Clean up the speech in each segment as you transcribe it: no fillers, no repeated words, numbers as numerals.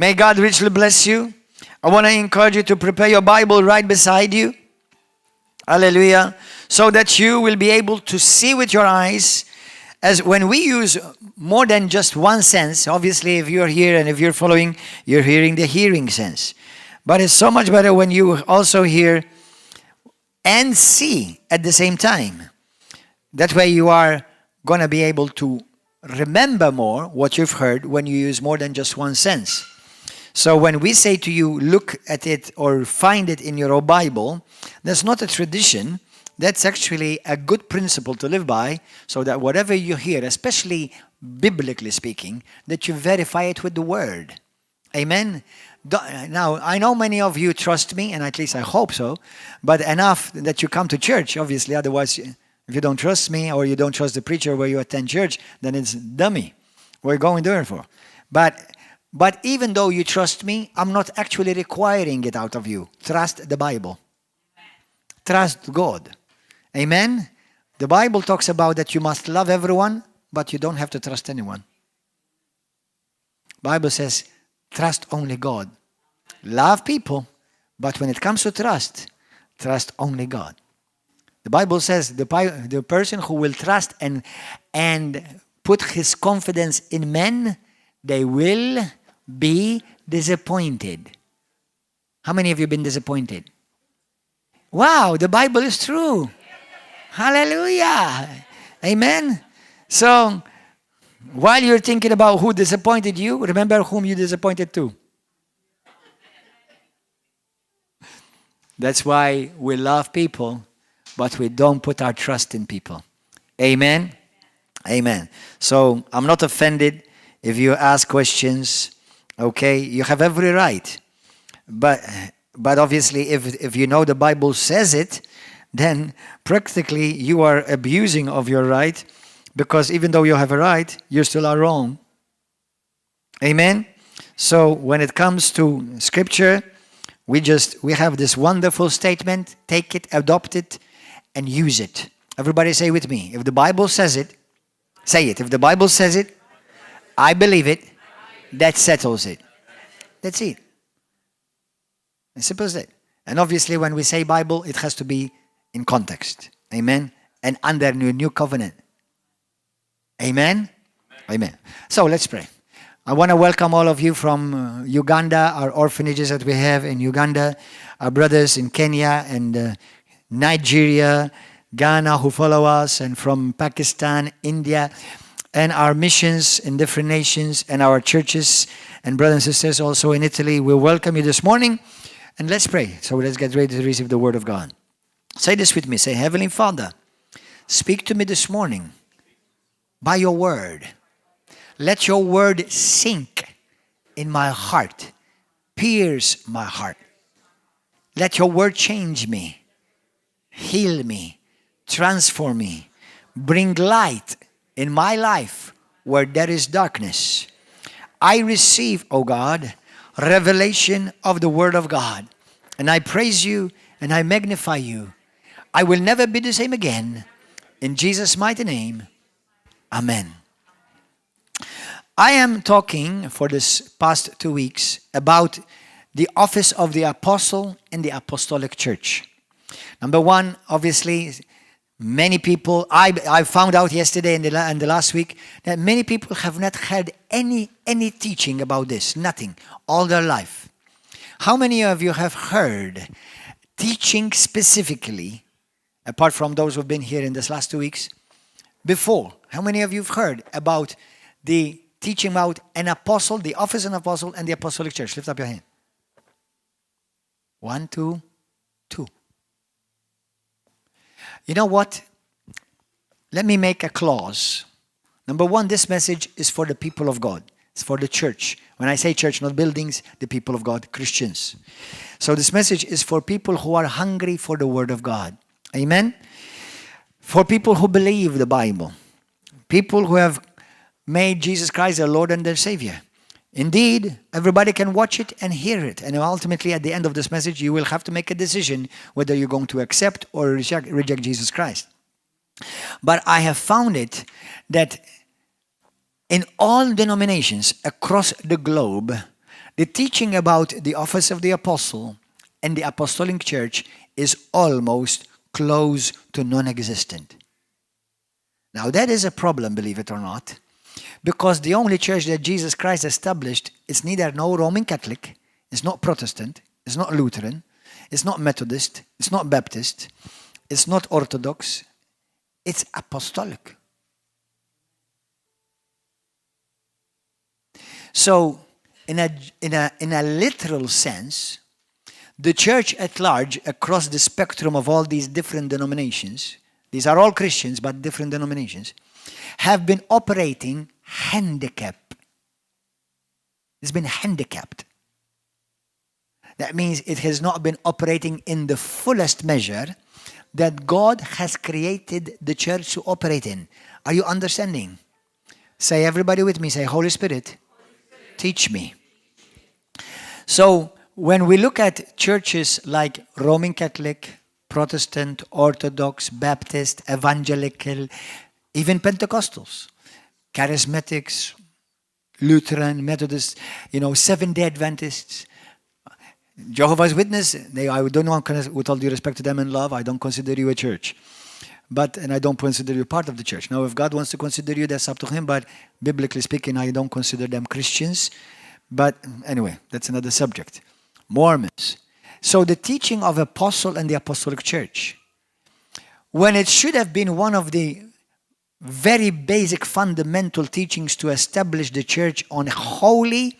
May God richly bless you. I want to encourage you to prepare your Bible right beside you. Hallelujah. So that you will be able to see with your eyes. As when we use more than just one sense, obviously if you're here and if you're following, you're hearing the hearing sense. But it's so much better when you also hear and see at the same time. That way you are going to be able to remember more what you've heard when you use more than just one sense. So when we say to you, look at it or find it in your own Bible, that's not a tradition. That's actually a good principle to live by, so that whatever you hear, especially biblically speaking, that you verify it with the Word. Amen? Now, I know many of you trust me, and at least I hope so, but enough that you come to church, obviously. Otherwise, if you don't trust me or you don't trust the preacher where you attend church, then it's dummy. We're going there for. But even though you trust me, I'm not actually requiring it out of you. Trust the Bible. Trust God. Amen? The Bible talks about that you must love everyone, but you don't have to trust anyone. Bible says, trust only God. Love people, but when it comes to trust only God. The Bible says the person who will trust and put his confidence in men, they will be disappointed. How many of you have been disappointed? Wow, the Bible is true. Hallelujah. Amen. So, while you're thinking about who disappointed you, remember whom you disappointed too. That's why we love people, but we don't put our trust in people. Amen. Amen. So, I'm not offended if you ask questions. Okay, you have every right. But obviously, if you know the Bible says it, then practically you are abusing of your right, because even though you have a right, you still are wrong. Amen? So when it comes to Scripture, we have this wonderful statement: take it, adopt it, and use it. Everybody say with me, if the Bible says it, say it. If the Bible says it, I believe it, that settles it. That's it. As simple as that. And obviously when we say Bible, it has to be in context. Amen? And under new covenant. Amen? Amen. So let's pray. I want to welcome all of you from Uganda, our orphanages that we have in Uganda, our brothers in Kenya and Nigeria, Ghana who follow us, and from Pakistan, India, and our missions in different nations, and our churches and brothers and sisters also in Italy. We welcome you this morning, and let's pray. So let's get ready to receive the Word of God. Say this with me. Say, Heavenly Father, speak to me this morning by your Word. Let your Word sink in my heart, pierce my heart. Let your Word change me, heal me, transform me, bring light in my life where there is darkness. I receive, O God, revelation of the Word of God. And I praise you and I magnify you. I will never be the same again. In Jesus' mighty name, amen. I am talking for this past 2 weeks about the office of the apostle in the apostolic church. Number one, obviously, many people, I found out yesterday and the last week that many people have not had any teaching about this, nothing, all their life. How many of you have heard teaching specifically, apart from those who have been here in this last 2 weeks, before? How many of you have heard about the teaching about an apostle, the office of an apostle, and the apostolic church? Lift up your hand. 1, 2, 2. You know what? Let me make a clause. Number one, this message is for the people of God. It's for the church. When I say church, not buildings, the people of God, Christians. So this message is for people who are hungry for the Word of God. Amen? For people who believe the Bible. People who have made Jesus Christ their Lord and their Savior. Indeed, everybody can watch it and hear it. And ultimately, at the end of this message, you will have to make a decision whether you're going to accept or reject Jesus Christ. But I have found it that in all denominations across the globe, The teaching about the office of the apostle and the apostolic church is almost close to non-existent. Now that is a problem, believe it or not, because the only church that Jesus Christ established is neither no Roman Catholic, it's not Protestant, it's not Lutheran, it's not Methodist, it's not Baptist, it's not Orthodox, it's apostolic. So, in a literal sense, the church at large, across the spectrum of all these different denominations, these are all Christians but different denominations, have been operating handicapped. It's been handicapped. That means it has not been operating in the fullest measure that God has created the church to operate in. Are you understanding? Say, everybody with me, say, Holy Spirit, teach me. So, when we look at churches like Roman Catholic, Protestant, Orthodox, Baptist, Evangelical, even Pentecostals, Charismatics, Lutheran, Methodist, Seventh-day Adventists, Jehovah's Witness, I don't know, with all due respect to them and love, I don't consider you a church. And I don't consider you part of the church. Now, if God wants to consider you, that's up to him, but biblically speaking, I don't consider them Christians. But anyway, that's another subject. Mormons. So the teaching of apostle and the apostolic church, when it should have been one of the very basic fundamental teachings to establish the church on holy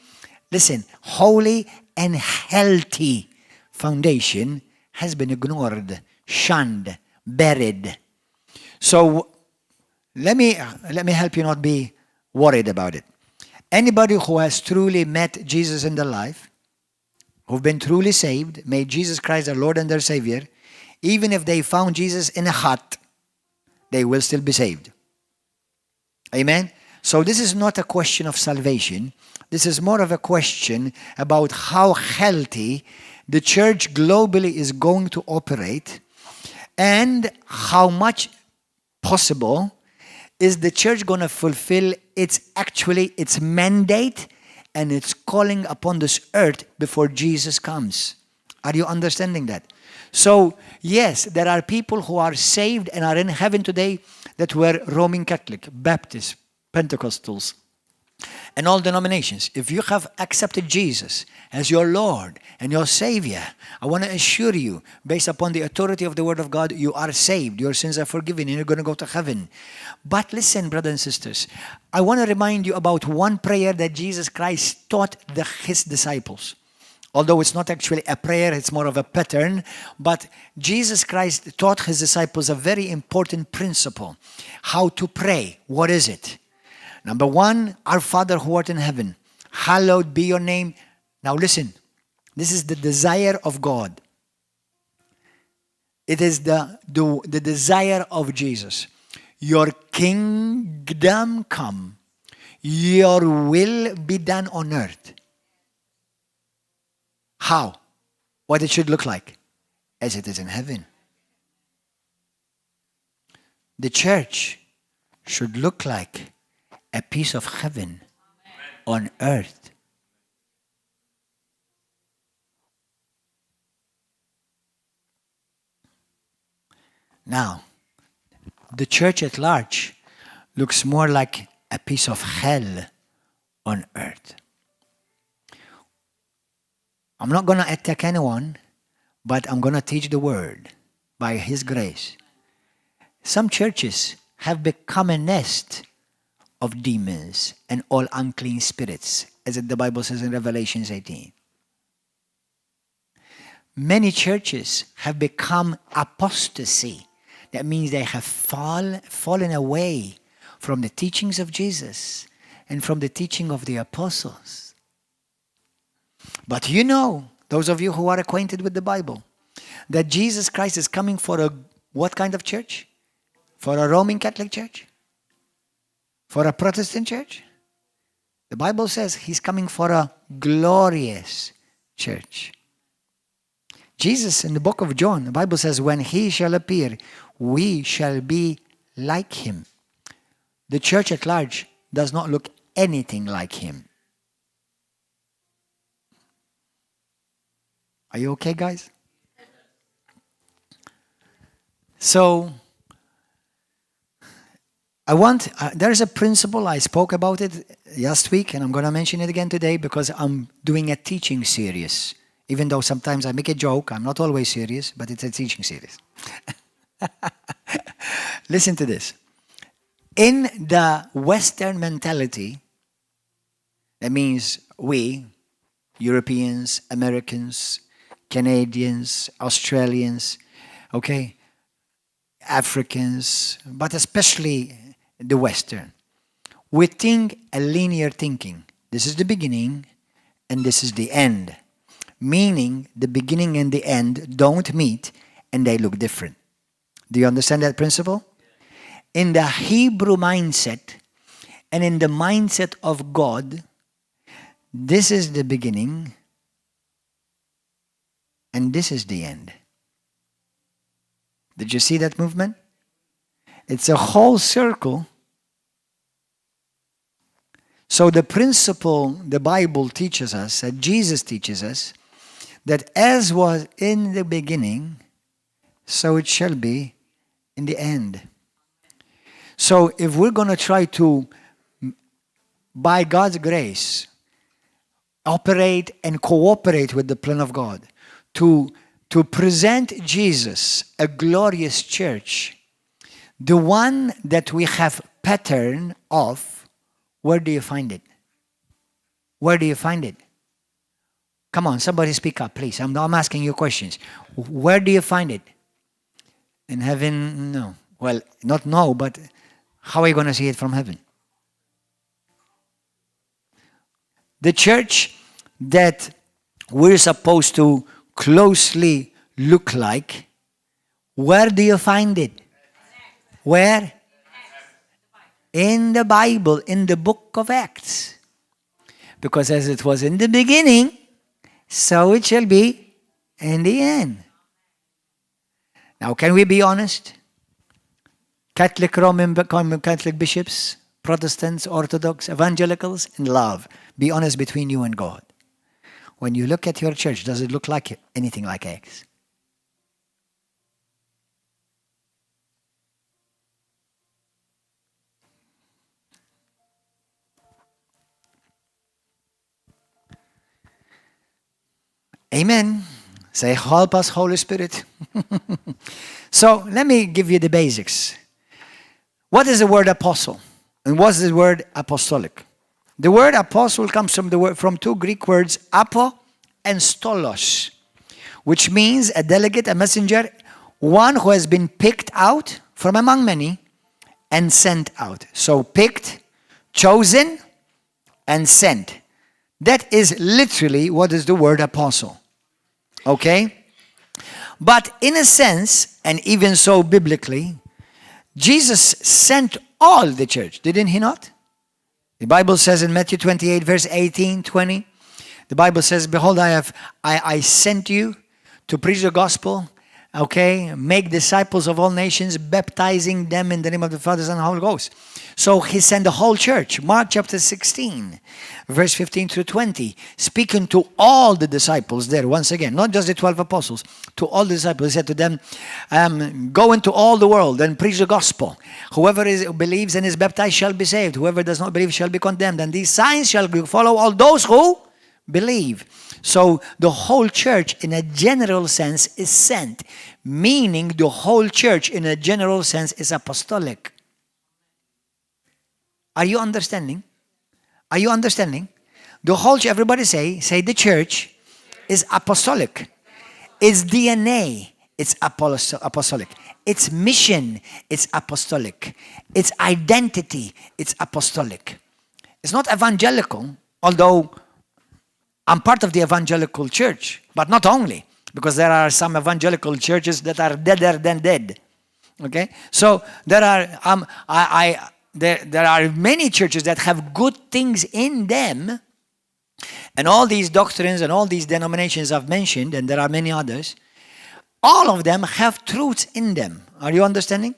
and healthy foundation, has been ignored, shunned, buried. So let me help you not be worried about it. Anybody who has truly met Jesus in their life, who've been truly saved, made Jesus Christ their Lord and their Savior, even if they found Jesus in a hut, they will still be saved. Amen? So this is not a question of salvation. This is more of a question about how healthy the church globally is going to operate and how much possible is the church going to fulfill its mandate and its calling upon this earth before Jesus comes. Are you understanding that? So, yes, there are people who are saved and are in heaven today that were Roman Catholic, Baptist, Pentecostals, and all denominations. If you have accepted Jesus as your Lord and your Savior, I want to assure you, based upon the authority of the Word of God, you are saved, your sins are forgiven, and you're going to go to heaven. But listen, brothers and sisters, I want to remind you about one prayer that Jesus Christ taught his disciples. Although it's not actually a prayer, it's more of a pattern, but Jesus Christ taught his disciples a very important principle. How to pray. What is it? Number one, our Father who art in heaven, hallowed be your name. Now listen, this is the desire of God. It is the desire of Jesus. Your kingdom come, your will be done on earth. How? What it should look like? As it is in heaven. The church should look like a piece of heaven on earth. Now, the church at large looks more like a piece of hell on earth. I'm not going to attack anyone, but I'm going to teach the word by His grace. Some churches have become a nest of demons and all unclean spirits, as the Bible says in Revelation 18. Many churches have become apostasy. That means they have fallen away from the teachings of Jesus and from the teaching of the apostles. But you know, those of you who are acquainted with the Bible, that Jesus Christ is coming for what kind of church? For a Roman Catholic church? For a Protestant church? The Bible says He's coming for a glorious church. Jesus, in the book of John, the Bible says, when He shall appear, we shall be like Him. The church at large does not look anything like Him. Are you okay, guys? So, there is a principle, I spoke about it last week, and I'm going to mention it again today because I'm doing a teaching series. Even though sometimes I make a joke, I'm not always serious, but it's a teaching series. Listen to this. In the Western mentality, that means we, Europeans, Americans, Canadians, Australians, okay, Africans, but especially the Western, we think a linear thinking. This is the beginning and this is the end. Meaning the beginning and the end don't meet and they look different. Do you understand that principle? In the Hebrew mindset and in the mindset of God, this is the beginning and this is the end. Did you see that movement? It's a whole circle. So the principle the Bible teaches us, that Jesus teaches us, that as was in the beginning, so it shall be in the end. So if we're going to try to, by God's grace, operate and cooperate with the plan of God, to present Jesus, a glorious church, the one that we have pattern of, where do you find it? Where do you find it? Come on, somebody speak up, please. I'm asking you questions. Where do you find it? In heaven? No. Well, not no, but how are you going to see it from heaven? The church that we're supposed to closely look like, where do you find it? Where? In the Bible, in the book of Acts. Because as it was in the beginning, so it shall be in the end. Now, can we be honest? Catholic, Roman Catholic bishops, Protestants, Orthodox, Evangelicals, in love. Be honest between you and God. When you look at your church, does it look like anything like Acts? Amen. Say, help us, Holy Spirit. So, let me give you the basics. What is the word apostle? And what is the word apostolic? The word apostle comes from two Greek words, apo and stolos, which means a delegate, a messenger, one who has been picked out from among many and sent out. So, picked, chosen, and sent. That is literally what is the word apostle. Okay? But in a sense, and even so biblically, Jesus sent all the church, didn't he not? The Bible says in Matthew 28, verse 18, 20, the Bible says, behold, I sent you to preach the gospel, okay, make disciples of all nations, baptizing them in the name of the Father, Son, and Holy Ghost. So he sent the whole church. Mark chapter 16, verse 15 through 20, speaking to all the disciples there, once again, not just the 12 apostles, to all the disciples. He said to them, go into all the world and preach the gospel. Whoever believes and is baptized shall be saved. Whoever does not believe shall be condemned. And these signs shall follow all those who believe. So the whole church in a general sense is sent, meaning the whole church in a general sense is apostolic. Are you understanding? Are you understanding? The whole church, everybody say the church is apostolic. Its DNA, it's apostolic. Its mission, it's apostolic. Its identity, it's apostolic. It's not evangelical, although I'm part of the evangelical church, but not only, because there are some evangelical churches that are deader than dead. Okay? So there are many churches that have good things in them, and all these doctrines and all these denominations I've mentioned, and there are many others, all of them have truths in them. Are you understanding?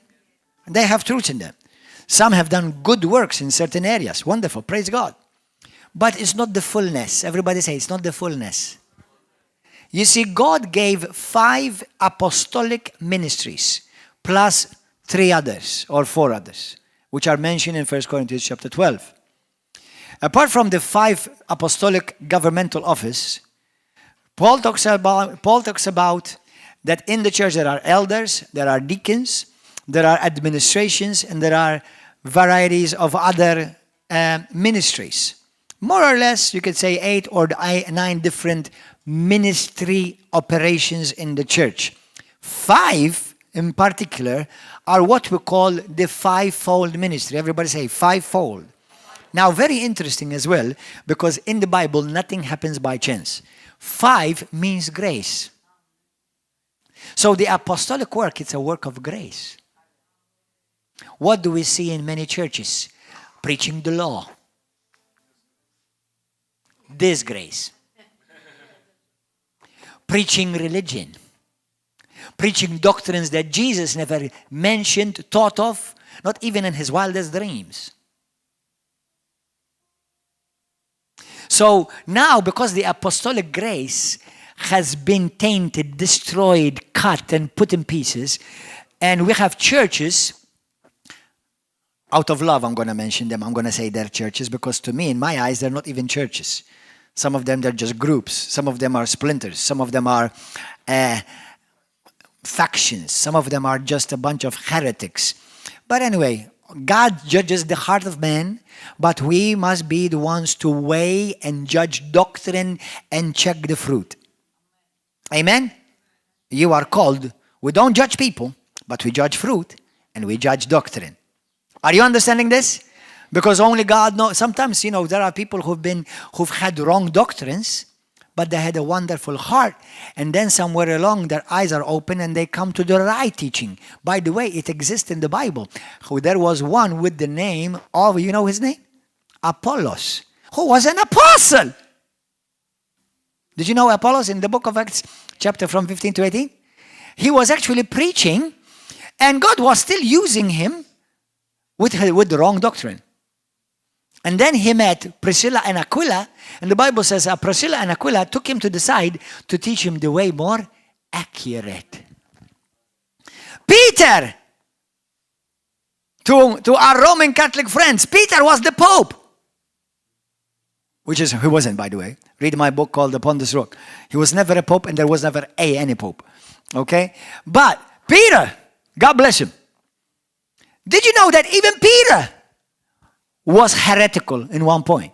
They have truths in them. Some have done good works in certain areas. Wonderful. Praise God. But it's not the fullness. Everybody say it's not the fullness. You see, God gave 5 apostolic ministries plus 3 others or 4 others, which are mentioned in 1 Corinthians chapter 12. Apart from the 5 apostolic governmental office, Paul talks about that in the church there are elders, there are deacons, there are administrations, and there are varieties of other ministries. More or less, you could say 8 or 9 different ministry operations in the church. 5 in particular are what we call the fivefold ministry. Everybody say fivefold. Now, very interesting as well, because in the Bible, nothing happens by chance. 5 means grace. So the apostolic work, it's a work of grace. What do we see in many churches? Preaching the law. Disgrace. Preaching religion. Preaching doctrines that Jesus never mentioned, taught of, not even in his wildest dreams. So now, because the apostolic grace has been tainted, destroyed, cut, and put in pieces, and we have churches, out of love I'm going to mention them, I'm going to say they're churches, because to me, in my eyes, they're not even churches. Some of them, they're just groups. Some of them are splinters. Some of them are factions. Some of them are just a bunch of heretics. But anyway, God judges the heart of man, but we must be the ones to weigh and judge doctrine and check the fruit. Amen? You are called. We don't judge people, but we judge fruit and we judge doctrine. Are you understanding this? Because only God knows. Sometimes, there are people who've had wrong doctrines, but they had a wonderful heart. And then somewhere along, their eyes are open and they come to the right teaching. By the way, it exists in the Bible. There was one with the name of, you know his name? Apollos, who was an apostle. Did you know Apollos in the book of Acts, chapter from 15 to 18? He was actually preaching, and God was still using him with the wrong doctrine. And then he met Priscilla and Aquila, and the Bible says Priscilla and Aquila took him to the side to teach him the way more accurate. Peter, to our Roman Catholic friends, Peter was the Pope. He wasn't, by the way. Read my book called Upon This Rock. He was never a Pope, and there was never any Pope. Okay? But Peter, God bless him. Did you know that even Peter was heretical in one point?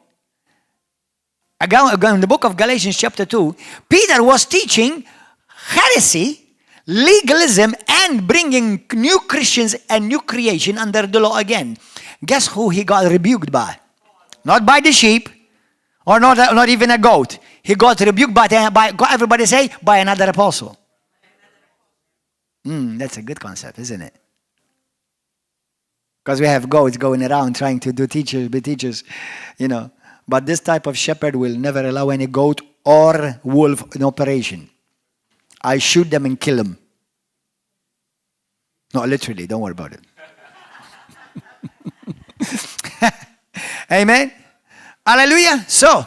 Again, in the book of Galatians chapter 2, Peter was teaching heresy, legalism, and bringing new Christians and new creation under the law again. Guess who he got rebuked by? Not by the sheep, or not even a goat. He got rebuked by everybody say, by another apostle. That's a good concept, isn't it? Because we have goats going around trying to be teachers, But this type of shepherd will never allow any goat or wolf in operation. I shoot them and kill them. No, literally, don't worry about it. Amen? Hallelujah. So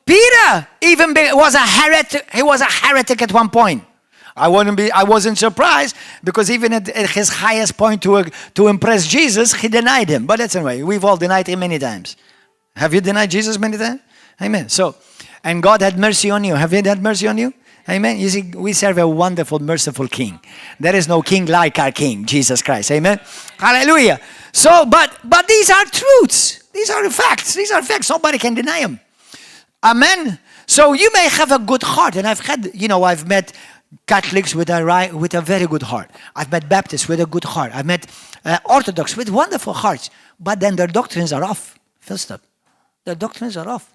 Peter even was a heretic. He was a heretic at one point. I wasn't surprised, because even at his highest point to impress Jesus, he denied him. But that's anyway. We've all denied him many times. Have you denied Jesus many times? Amen. And God had mercy on you. Have you had mercy on you? Amen. You see, we serve a wonderful, merciful King. There is no king like our King, Jesus Christ. Amen. Hallelujah. But these are truths. These are facts. These are facts. Nobody can deny them. Amen. So you may have a good heart, and I've met Catholics with a very good heart. I've met Baptists with a good heart. I've met Orthodox with wonderful hearts. But then their doctrines are off. Full stop. Their doctrines are off.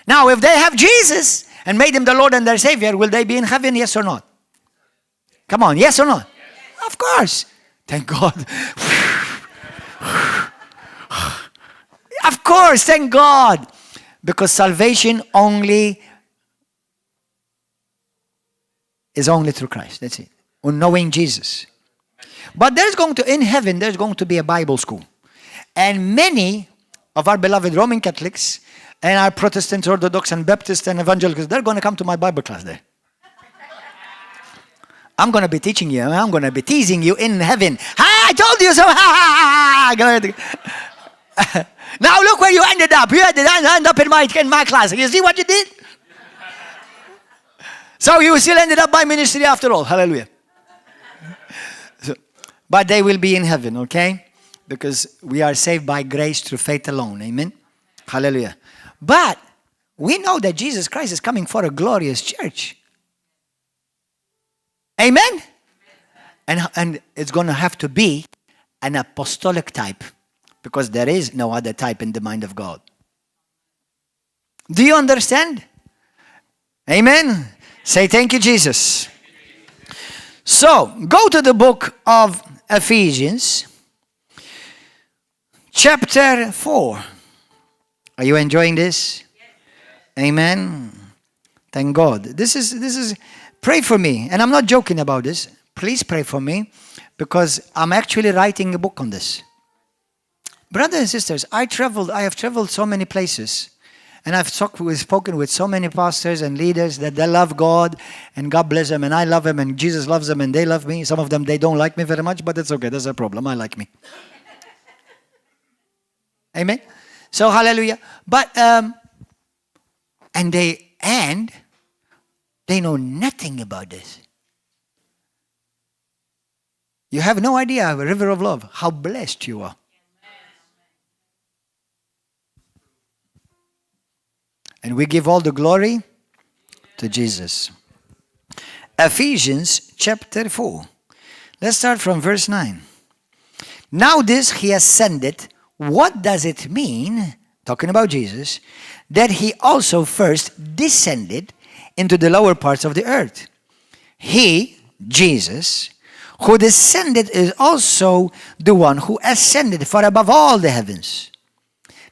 Now, if they have Jesus and made him the Lord and their Savior, will they be in heaven? Yes or not? Come on, yes or not? Yes. Of course. Thank God. Of course, thank God. Because salvation is only through Christ. That's it. Or knowing Jesus. But in heaven, there's going to be a Bible school. And many of our beloved Roman Catholics And our Protestant, Orthodox, and Baptist, and Evangelicals, they're going to come to my Bible class there. I'm going to be teaching you. I'm going to be teasing you in heaven. I told you so. Now look where you ended up. You ended up in my class. You see what you did? So you still ended up by ministry after all. Hallelujah. But they will be in heaven, okay? Because we are saved by grace through faith alone. Amen? Hallelujah. But we know that Jesus Christ is coming for a glorious church. Amen? And it's going to have to be an apostolic type, because there is no other type in the mind of God. Do you understand? Amen? Say thank you, Jesus. So, go to the book of Ephesians, chapter 4. Are you enjoying this? Yes. Amen. Thank God. This is pray for me, and I'm not joking about this. Please pray for me, because I'm actually writing a book on this. Brothers and sisters, I have traveled so many places, and I've spoken with so many pastors and leaders that they love God, and God bless them, and I love them, and Jesus loves them, and they love me. Some of them, they don't like me very much, but it's okay. That's a problem. I like me. Amen? So, hallelujah. But, and they know nothing about this. You have no idea, river of love, how blessed you are. And we give all the glory to Jesus. Ephesians chapter 4. Let's start from verse 9. Now this he ascended. What does it mean, talking about Jesus, that he also first descended into the lower parts of the earth? He, Jesus, who descended is also the one who ascended far above all the heavens,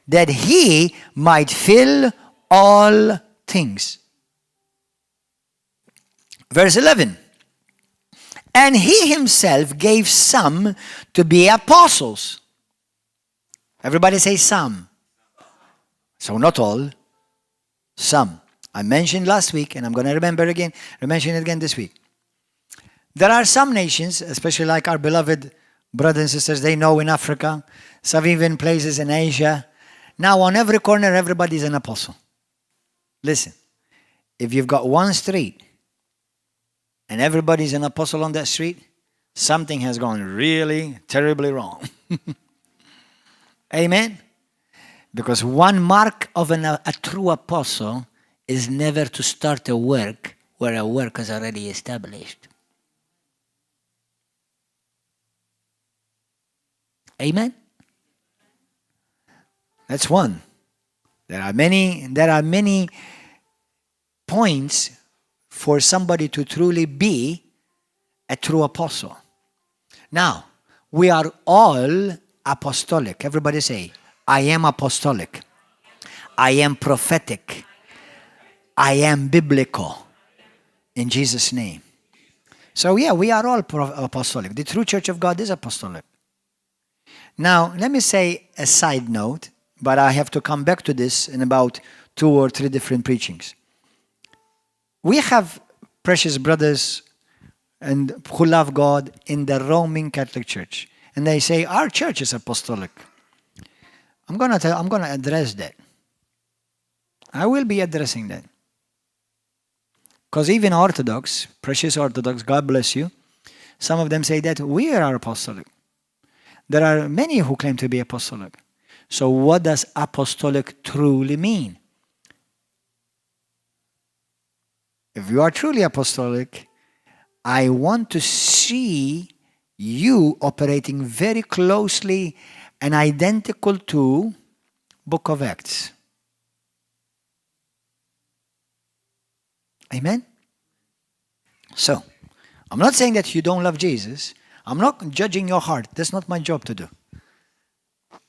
that he might fill all things. Verse 11. And he himself gave some to be apostles. Everybody say some. So not all, some. I mentioned last week, and I'm going to mention it again this week. There are some nations, especially like our beloved brothers and sisters, they know in Africa, some even places in Asia. Now on every corner, everybody's an apostle. Listen, if you've got one street and everybody's an apostle on that street, something has gone really terribly wrong. Amen? Because one mark of a true apostle is never to start a work where a work is already established. Amen? That's one. There are many points for somebody to truly be a true apostle. Now, we are all apostolic. Everybody say, I am apostolic. I am prophetic. I am biblical. In Jesus' name. So yeah, we are all apostolic. The true church of God is apostolic. Now, let me say a side note, but I have to come back to this in about 2 or 3 different preachings. We have precious brothers and who love God in the Roman Catholic Church. And they say, our church is apostolic. I'm going to address that. I will be addressing that. Because even Orthodox, precious Orthodox, God bless you, some of them say that we are apostolic. There are many who claim to be apostolic. So what does apostolic truly mean? If you are truly apostolic, I want to see you operating very closely and identical to Book of Acts. Amen? So, I'm not saying that you don't love Jesus. I'm not judging your heart. That's not my job to do.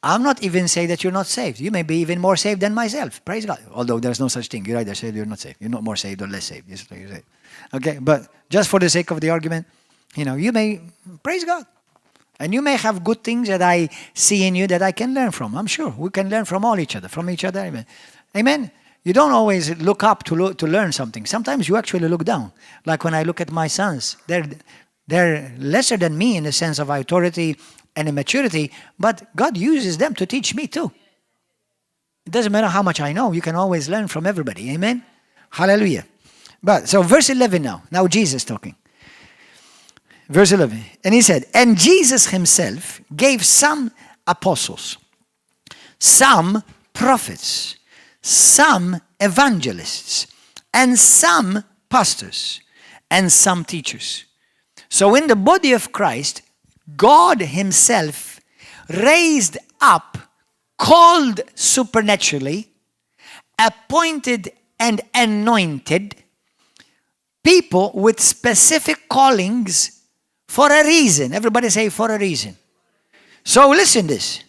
I'm not even saying that you're not saved. You may be even more saved than myself. Praise God. Although there's no such thing. You're either saved or you're not saved. You're not more saved or less saved. You're saved. Okay, but just for the sake of the argument, you may, praise God. And you may have good things that I see in you that I can learn from. I'm sure we can learn from each other. Amen. Amen? You don't always look up to learn something. Sometimes you actually look down. Like when I look at my sons. They're lesser than me in the sense of authority and immaturity, but God uses them to teach me too. It doesn't matter how much I know. You can always learn from everybody. Amen? Hallelujah. But so verse 11 now. Now Jesus talking. Verse 11. And he said, and Jesus himself gave some apostles, some prophets, some evangelists, and some pastors, and some teachers. So in the body of Christ, God himself raised up, called supernaturally, appointed and anointed people with specific callings for a reason. Everybody say for a reason. So listen this.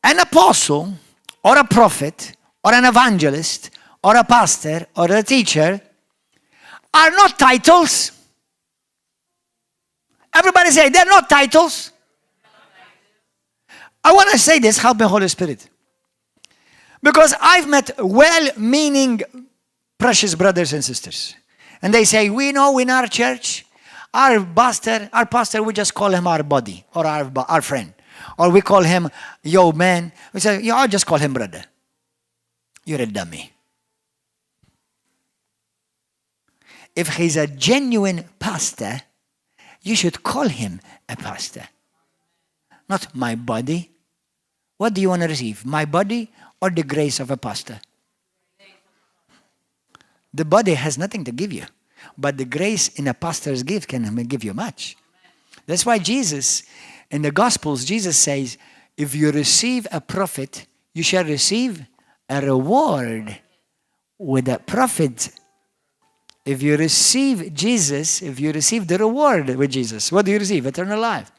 An apostle or a prophet or an evangelist or a pastor or a teacher are not titles. Everybody say they're not titles. I want to say this, help me Holy Spirit. Because I've met well-meaning precious brothers and sisters. And they say, we know in our church, our pastor, we just call him our buddy or our friend. Or we call him, yo man. We say, yo, I'll just call him brother. You're a dummy. If he's a genuine pastor, you should call him a pastor. Not my body. What do you want to receive? My body or the grace of a pastor? The body has nothing to give you. But the grace in a pastor's gift can give you much. That's why Jesus, in the Gospels, Jesus says, if you receive a prophet, you shall receive a reward with a prophet. If you receive Jesus, if you receive the reward with Jesus, what do you receive? Eternal life.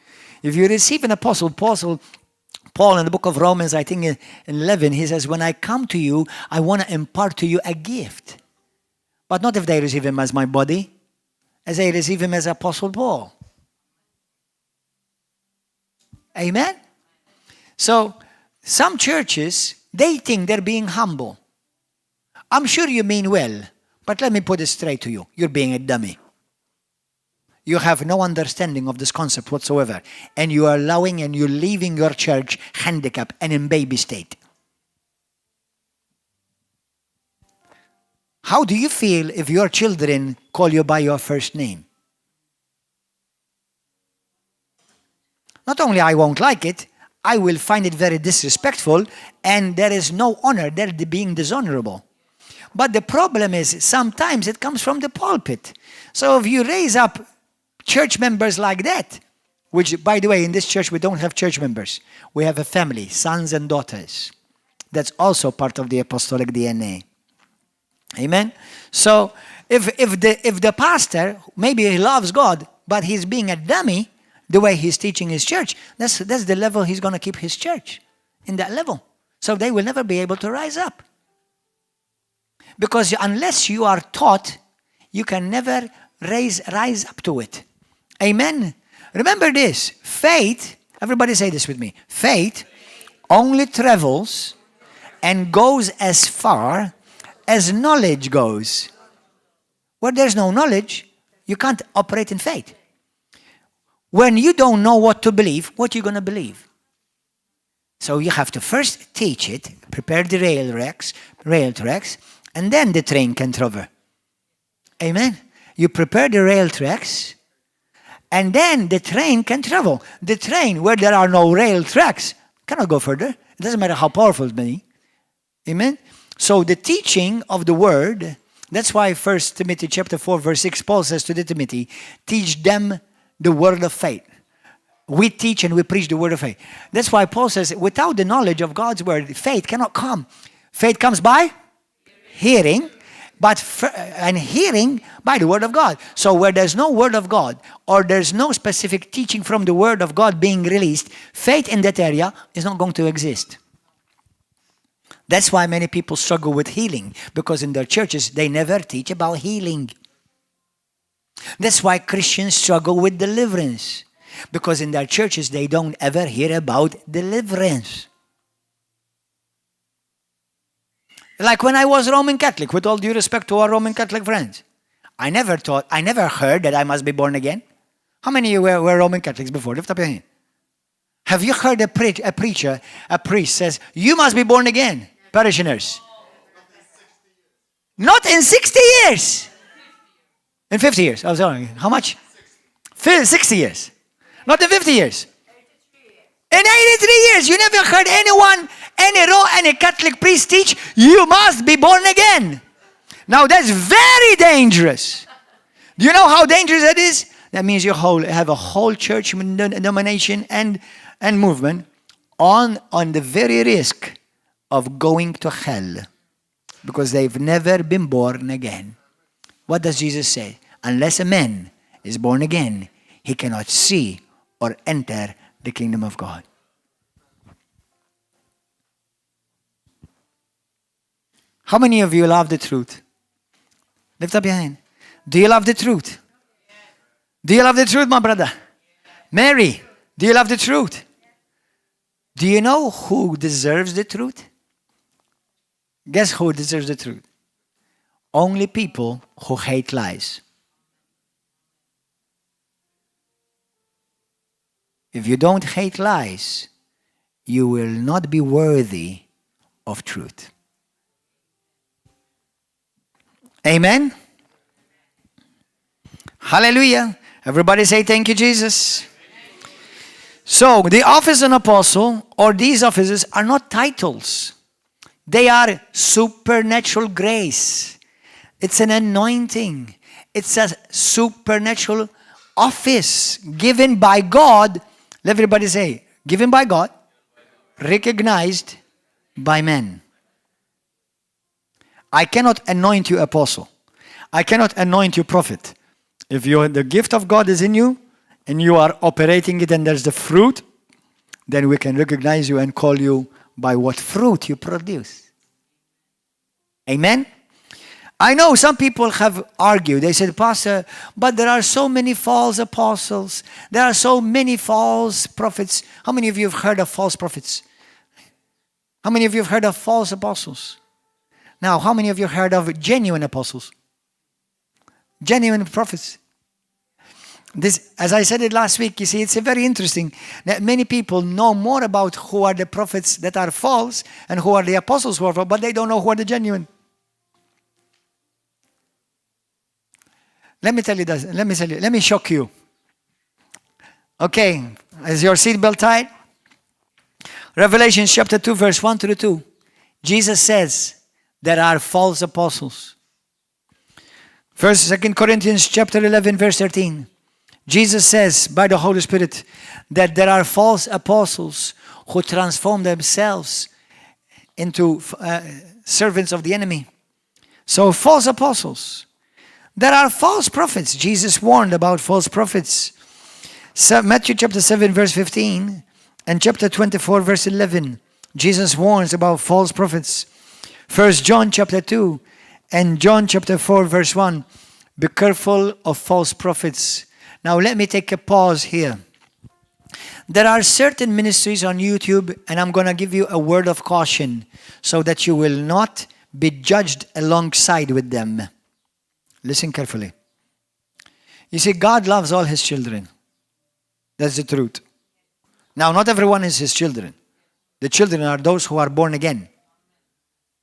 If you receive an apostle, Paul in the book of Romans, I think in 11, he says, when I come to you, I want to impart to you a gift. But not if they receive him as my body, as they receive him as Apostle Paul. Amen? So, some churches, they think they're being humble. I'm sure you mean well, but let me put it straight to you. You're being a dummy. You have no understanding of this concept whatsoever. And you are allowing and you're leaving your church handicapped and in baby state. How do you feel if your children call you by your first name? Not only I won't like it, I will find it very disrespectful, and there is no honor. They're being dishonorable. But the problem is sometimes it comes from the pulpit. So if you raise up church members like that, which, by the way, in this church we don't have church members. We have a family, sons and daughters. That's also part of the apostolic DNA. Amen? So if the pastor, maybe he loves God, but he's being a dummy the way he's teaching his church, that's the level he's going to keep his church, in that level. So they will never be able to rise up. Because unless you are taught, you can never rise up to it. Amen? Remember this, faith, everybody say this with me, faith only travels and goes as far as knowledge goes. Where there's no knowledge, you can't operate in faith. When you don't know what to believe, what are you going to believe? So you have to first teach it, prepare the rail tracks, and then the train can travel. Amen? You prepare the rail tracks, and then the train can travel. The train, where there are no rail tracks, cannot go further. It doesn't matter how powerful it may be. Amen? So the teaching of the word, that's why 1 Timothy chapter 4, verse 6, Paul says to Timothy, teach them the word of faith. We teach and we preach the word of faith. That's why Paul says, without the knowledge of God's word, faith cannot come. Faith comes by hearing, and hearing by the word of God. So where there's no word of God, or there's no specific teaching from the word of God being released, faith in that area is not going to exist. That's why many people struggle with healing, because in their churches, they never teach about healing. That's why Christians struggle with deliverance, because in their churches, they don't ever hear about deliverance. Like when I was Roman Catholic, with all due respect to our Roman Catholic friends, I never heard that I must be born again. How many of you were Roman Catholics before? Lift up your hand. Have you heard a priest says, you must be born again, parishioners? Not in 60 years. In 50 years. I was sorry. How much? 60 years. Not in 50 years. In 83 years, you never heard anyone, any Catholic priest teach, you must be born again. Now that's very dangerous. Do you know how dangerous that is? That means you have a whole church denomination and movement on the very risk of going to hell because they've never been born again. What does Jesus say? Unless a man is born again, he cannot see or enter the kingdom of God. How many of you love the truth? Lift up your hand. Do you love the truth? Do you love the truth, my brother? Mary, do you love the truth? Do you know who deserves the truth? Guess who deserves the truth? Only people who hate lies. If you don't hate lies, you will not be worthy of truth. Amen? Hallelujah. Everybody say thank you, Jesus. So, the office of an apostle, or these offices, are not titles. They are supernatural grace. It's an anointing. It's a supernatural office given by God. Let everybody say, given by God, recognized by men. I cannot anoint you apostle. I cannot anoint you prophet. If the gift of God is in you, and you are operating it and there's the fruit, then we can recognize you and call you by what fruit you produce. Amen? I know some people have argued. They said, Pastor, but there are so many false apostles. There are so many false prophets. How many of you have heard of false prophets? How many of you have heard of false apostles? Now, how many of you have heard of genuine apostles? Genuine prophets. This, as I said it last week, you see, it's very interesting that many people know more about who are the prophets that are false and who are the apostles who are false, but they don't know who are the genuine. Let me tell you this. Let me shock you. Okay, is your seatbelt tied? Revelation chapter 2, verse 1 to 2. Jesus says there are false apostles. First, 2 Corinthians chapter 11, verse 13. Jesus says by the Holy Spirit that there are false apostles who transform themselves into servants of the enemy. So false apostles. There are false prophets. Jesus warned about false prophets. So Matthew chapter 7 verse 15 and chapter 24 verse 11. Jesus warns about false prophets. 1 John chapter 2 and John chapter 4 verse 1. Be careful of false prophets. Now let me take a pause here. There are certain ministries on YouTube, and I'm going to give you a word of caution so that you will not be judged alongside with them. Listen carefully. You see, God loves all his children. That's the truth. Now, not everyone is his children. The children are those who are born again.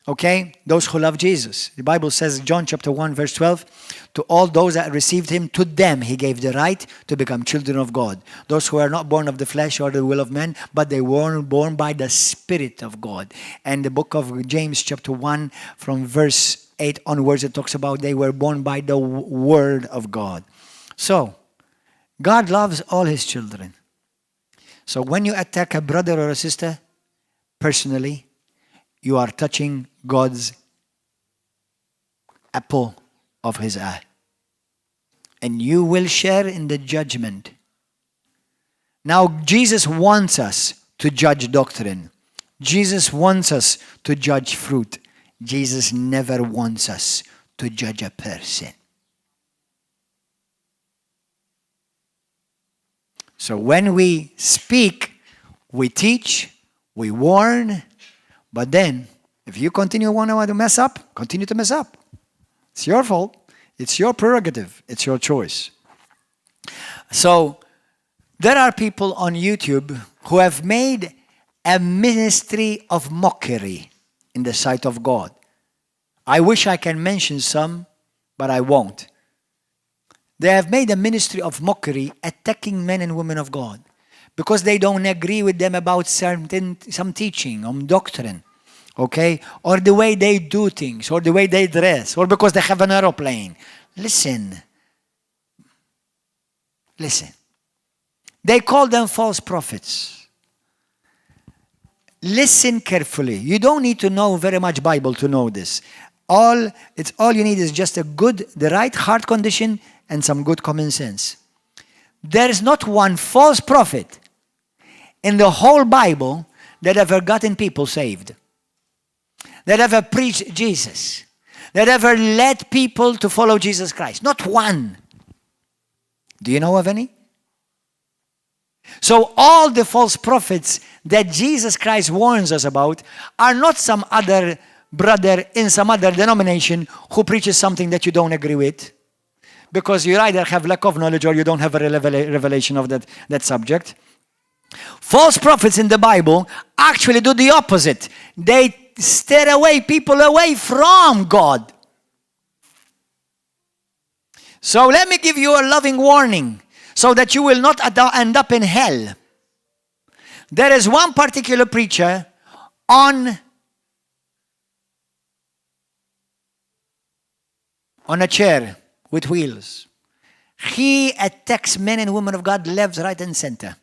Okay? Those who love Jesus. The Bible says, John chapter 1 verse 12, to all those that received him, to them he gave the right to become children of God. Those who are not born of the flesh or the will of man, but they were born by the Spirit of God. And the book of James chapter 1 from verse 8 onwards, it talks about they were born by the word of God. So, God loves all his children. So when you attack a brother or a sister, personally, you are touching God's apple of his eye. And you will share in the judgment. Now, Jesus wants us to judge doctrine. Jesus wants us to judge fruit. Jesus never wants us to judge a person. So when we speak, we teach, we warn, but then If you continue want to mess up, continue to mess up. It's your fault. It's your prerogative. It's your choice. So, there are people on YouTube who have made a ministry of mockery in the sight of God. I wish I can mention some, but I won't. They have made a ministry of mockery attacking men and women of God because they don't agree with them about some teaching, doctrine, okay? Or the way they do things, or the way they dress, or because they have an aeroplane. Listen. They call them false prophets. Listen carefully. You don't need to know very much Bible to know this. All you need is just the right heart condition and some good common sense. There is not one false prophet in the whole Bible that ever gotten people saved, that ever preached Jesus, that ever led people to follow Jesus Christ. Not one. Do you know of any? So all the false prophets that Jesus Christ warns us about are not some other brother in some other denomination who preaches something that you don't agree with, because you either have lack of knowledge or you don't have a revelation of that subject. False prophets in the Bible actually do the opposite. They steer people away from God. So let me give you a loving warning so that you will not end up in hell. There is one particular preacher on a chair with wheels. He attacks men and women of God left, right, and center.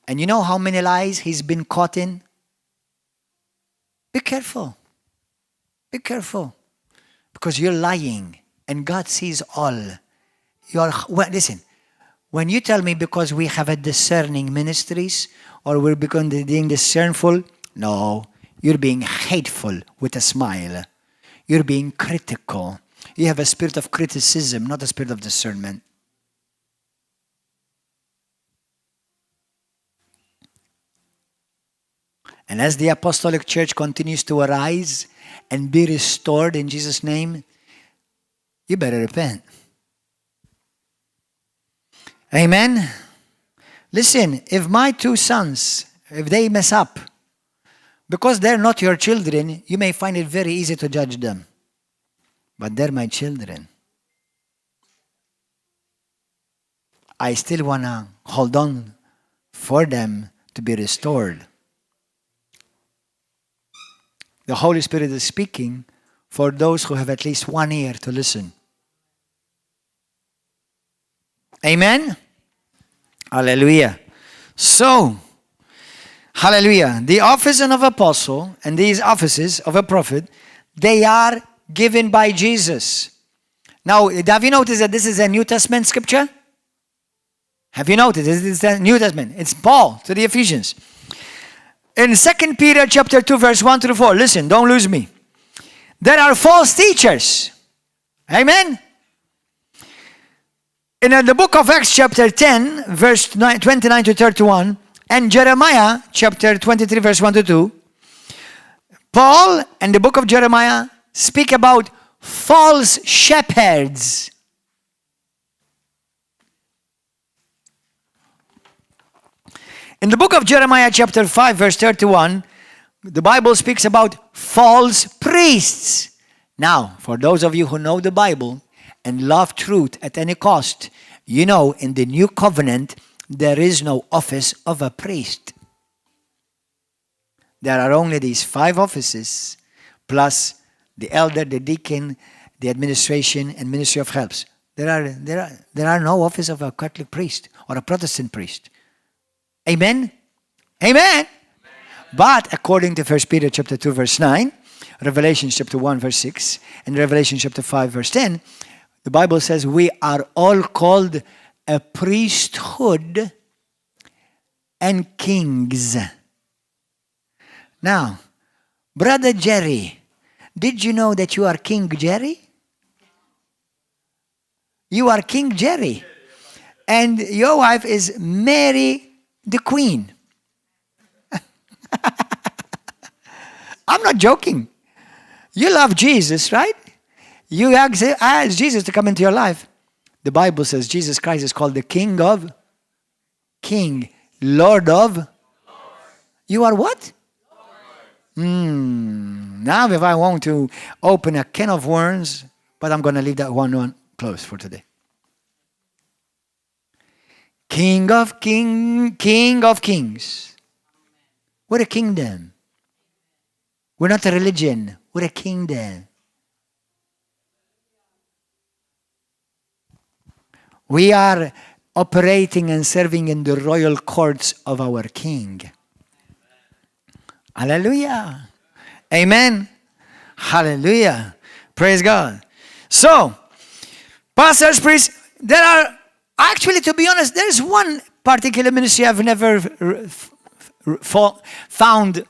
And you know how many lies he's been caught in? Be careful. Be careful. Because you're lying and God sees all. Listen, when you tell me because we have a discerning ministries or we're being discernful, no, you're being hateful with a smile. You're being critical. You have a spirit of criticism, not a spirit of discernment. And as the Apostolic Church continues to arise and be restored in Jesus' name, you better repent. Amen? Listen, if my two sons, if they mess up, because they're not your children, you may find it very easy to judge them. But they're my children. I still want to hold on for them to be restored. The Holy Spirit is speaking for those who have at least one ear to listen. Amen? Hallelujah. So, hallelujah. The office of apostle and these offices of a prophet, they are given by Jesus. Now, have you noticed that this is a New Testament scripture? Have you noticed? This is the New Testament. It's Paul to the Ephesians. In 2 Peter chapter 2, verse 1 through 4, listen, don't lose me. There are false teachers. Amen? In the book of Acts chapter 10, verse 29 to 31, and Jeremiah chapter 23, verse 1 to 2, Paul and the book of Jeremiah speak about false shepherds. In the book of Jeremiah chapter 5 verse 31, the Bible speaks about false priests. Now, for those of you who know the Bible and love truth at any cost, you know in the new covenant there is no office of a priest. There are only these 5 offices plus the elder, the deacon, the administration, and ministry of helps. There are no office of a Catholic priest or a Protestant priest. Amen? Amen? But according to 1 Peter chapter 2 verse 9, Revelation chapter 1 verse 6, and Revelation chapter 5 verse 10, the Bible says we are all called a priesthood and kings. Now, Brother Jerry, did you know that you are King Jerry? You are King Jerry. And your wife is Mary the Queen. I'm not joking. You love Jesus, right? You ask Jesus to come into your life. The Bible says Jesus Christ is called the King, Lord of. You are what? Now if I want to open a can of worms, but I'm going to leave that one closed for today. King of kings. We're a kingdom. We're not a religion. We're a kingdom. We are operating and serving in the royal courts of our King. Hallelujah. Amen. Hallelujah. Praise God. So, pastors, priests, there are, actually, to be honest, there's one particular ministry I've never found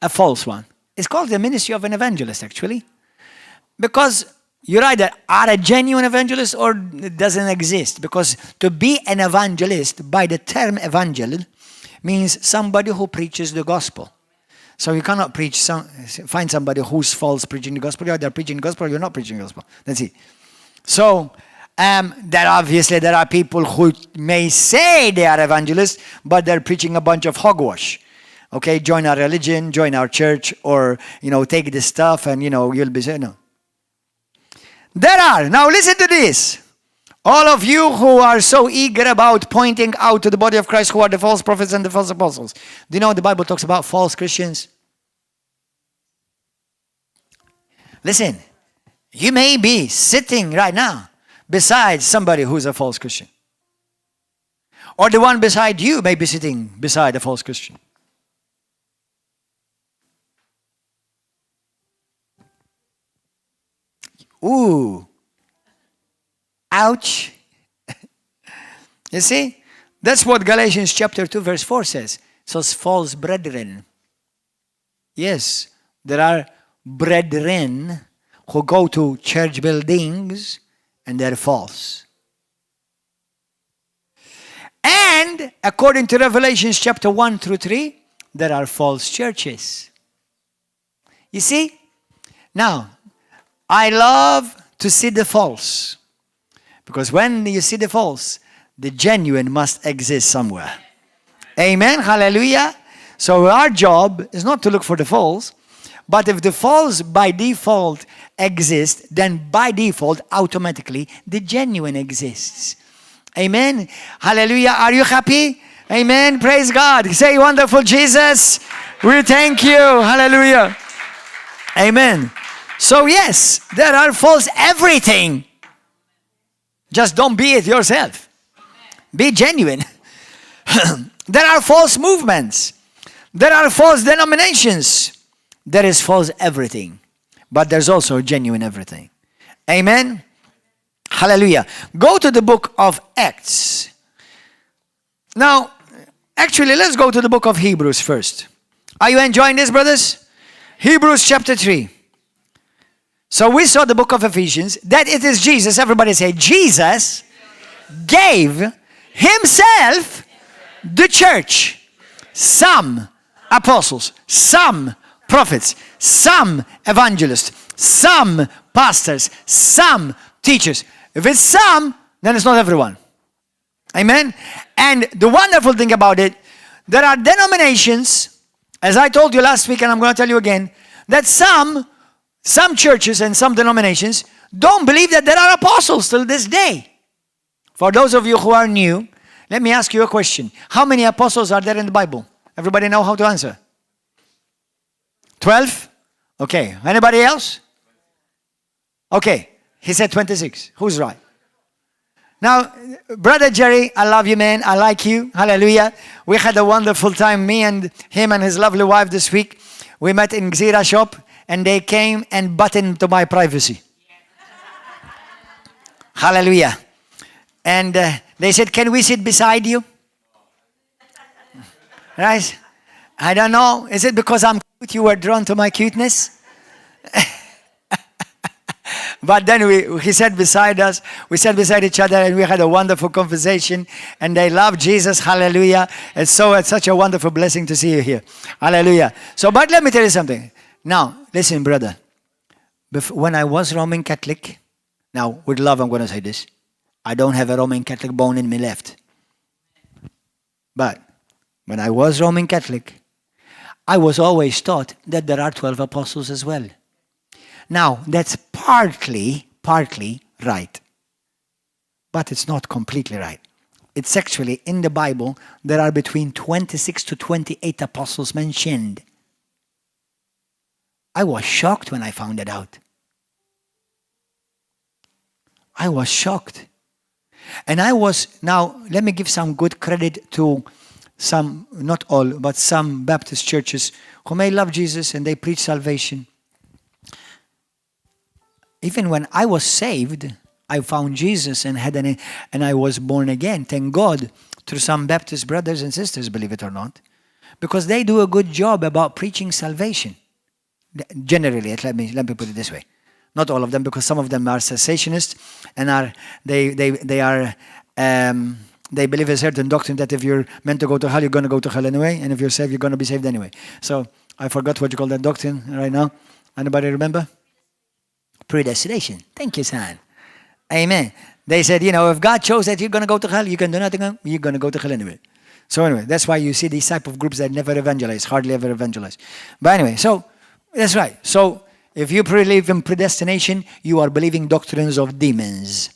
a false one. It's called the ministry of an evangelist, actually. Because you're either are a genuine evangelist or it doesn't exist. Because to be an evangelist, by the term evangel, means somebody who preaches the gospel. So you cannot find somebody who's false preaching the gospel. You're either preaching the gospel or you're not preaching the gospel. That's it. So there are people who may say they are evangelists, but they're preaching a bunch of hogwash. Okay, join our religion, join our church, or, take this stuff and, you'll be saying, no. Now listen to this. All of you who are so eager about pointing out to the body of Christ who are the false prophets and the false apostles. Do you know the Bible talks about false Christians? Listen, you may be sitting right now beside somebody who's a false Christian. Or the one beside you may be sitting beside a false Christian. Ooh. Ouch. You see? That's what Galatians chapter 2 verse 4 says. So false brethren. Yes, there are brethren who go to church buildings and they're false. And according to Revelations chapter 1 through 3, there are false churches. You see? Now, I love to see the false. Because when you see the false, the genuine must exist somewhere. Amen. Hallelujah. So our job is not to look for the false, but if the false by default exists, then by default, automatically, the genuine exists. Amen. Hallelujah. Are you happy? Amen. Praise God. Say, wonderful Jesus, we thank you. Hallelujah. Amen. So yes, there are false everything. Just don't be it yourself. Be genuine. There are false movements. There are false denominations. There is false everything. But there's also genuine everything. Amen. Hallelujah. Go to the book of Acts. Now, actually, let's go to the book of Hebrews first. Are you enjoying this, brothers? Hebrews chapter 3. So we saw the book of Ephesians, that it is Jesus, everybody say, Jesus gave himself the church. Some apostles, some prophets, some evangelists, some pastors, some teachers. If it's some, then it's not everyone. Amen? And the wonderful thing about it, there are denominations, as I told you last week and I'm going to tell you again, that some churches and some denominations don't believe that there are apostles till this day. For those of you who are new, let me ask you a question. How many apostles are there in the Bible? Everybody know how to answer? 12? Okay. Anybody else? Okay. He said 26. Who's right? Now, Brother Jerry, I love you, man. I like you. Hallelujah. We had a wonderful time, me and him and his lovely wife this week. We met in Xira shop and they came and butted into my privacy. Hallelujah. And they said, can we sit beside you? Right? I don't know. Is it because I'm cute you were drawn to my cuteness? But then he sat beside us. We sat beside each other and we had a wonderful conversation. And they love Jesus. Hallelujah. And so it's such a wonderful blessing to see you here. Hallelujah. So, but let me tell you something. Now, listen, brother. When I was Roman Catholic, now, with love, I'm going to say this. I don't have a Roman Catholic bone in me left. But when I was Roman Catholic, I was always taught that there are 12 apostles as well. Now, that's partly right. But it's not completely right. It's actually, in the Bible, there are between 26 to 28 apostles mentioned. I was shocked when I found that out. I was shocked. And now, let me give some good credit to some, not all, but some Baptist churches who may love Jesus and they preach salvation. Even when I was saved, I found Jesus and I was born again. Thank God, through some Baptist brothers and sisters, believe it or not. Because they do a good job about preaching salvation. Generally, let me put it this way. Not all of them, because some of them are cessationists and they believe a certain doctrine that if you're meant to go to hell, you're going to go to hell anyway, and if you're saved, you're going to be saved anyway. So I forgot what you call that doctrine right now. Anybody remember? Predestination. Thank you, son. Amen. They said, if God chose that you're going to go to hell, you can do nothing, you're going to go to hell anyway. So anyway, that's why you see these type of groups that never evangelize, hardly ever evangelize. But anyway, so that's right. So if you believe in predestination, you are believing doctrines of demons.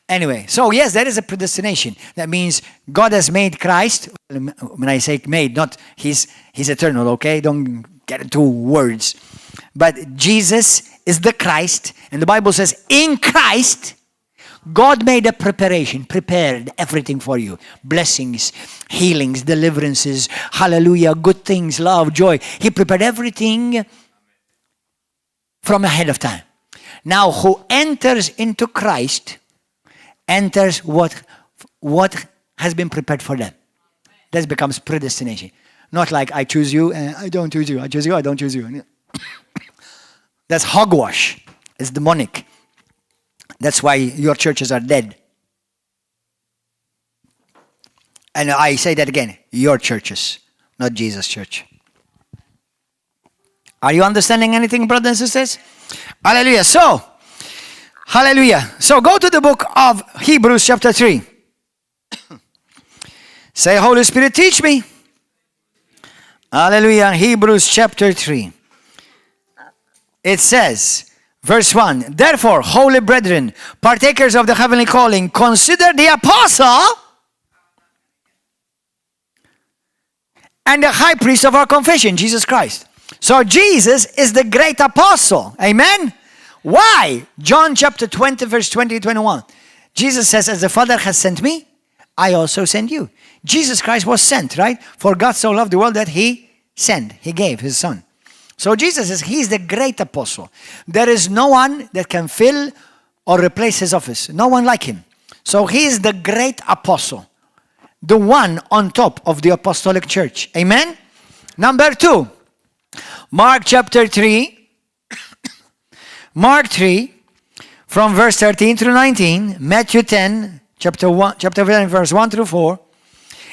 Anyway, so yes, there is a predestination. That means God has made Christ. When I say made, not he's eternal, okay? Don't get into words. But Jesus is the Christ. And the Bible says, in Christ, God made a preparation, prepared everything for you. Blessings, healings, deliverances, hallelujah, good things, love, joy. He prepared everything from ahead of time. Now, who enters into Christ enters what has been prepared for them. That becomes predestination. Not like I choose you and I don't choose you. I choose you, I don't choose you. That's hogwash. It's demonic. That's why your churches are dead. And I say that again. Your churches, not Jesus' church. Are you understanding anything, brothers and sisters? Hallelujah. So, hallelujah. So go to the book of Hebrews chapter 3. Say, Holy Spirit, teach me. Hallelujah. Hebrews chapter 3. It says, verse 1, therefore, holy brethren, partakers of the heavenly calling, consider the apostle and the high priest of our confession, Jesus Christ. So Jesus is the great apostle. Amen? Why? John chapter 20, verse 20-21. Jesus says, as the Father has sent me, I also send you. Jesus Christ was sent, right? For God so loved the world that he sent. He gave his son. So Jesus says he's the great apostle. There is no one that can fill or replace his office. No one like him. So he is the great apostle. The one on top of the apostolic church. Amen? Number 2. Mark chapter 3. Mark 3 from verse 13 through 19. Matthew 10 chapter 10 verse 1 through 4.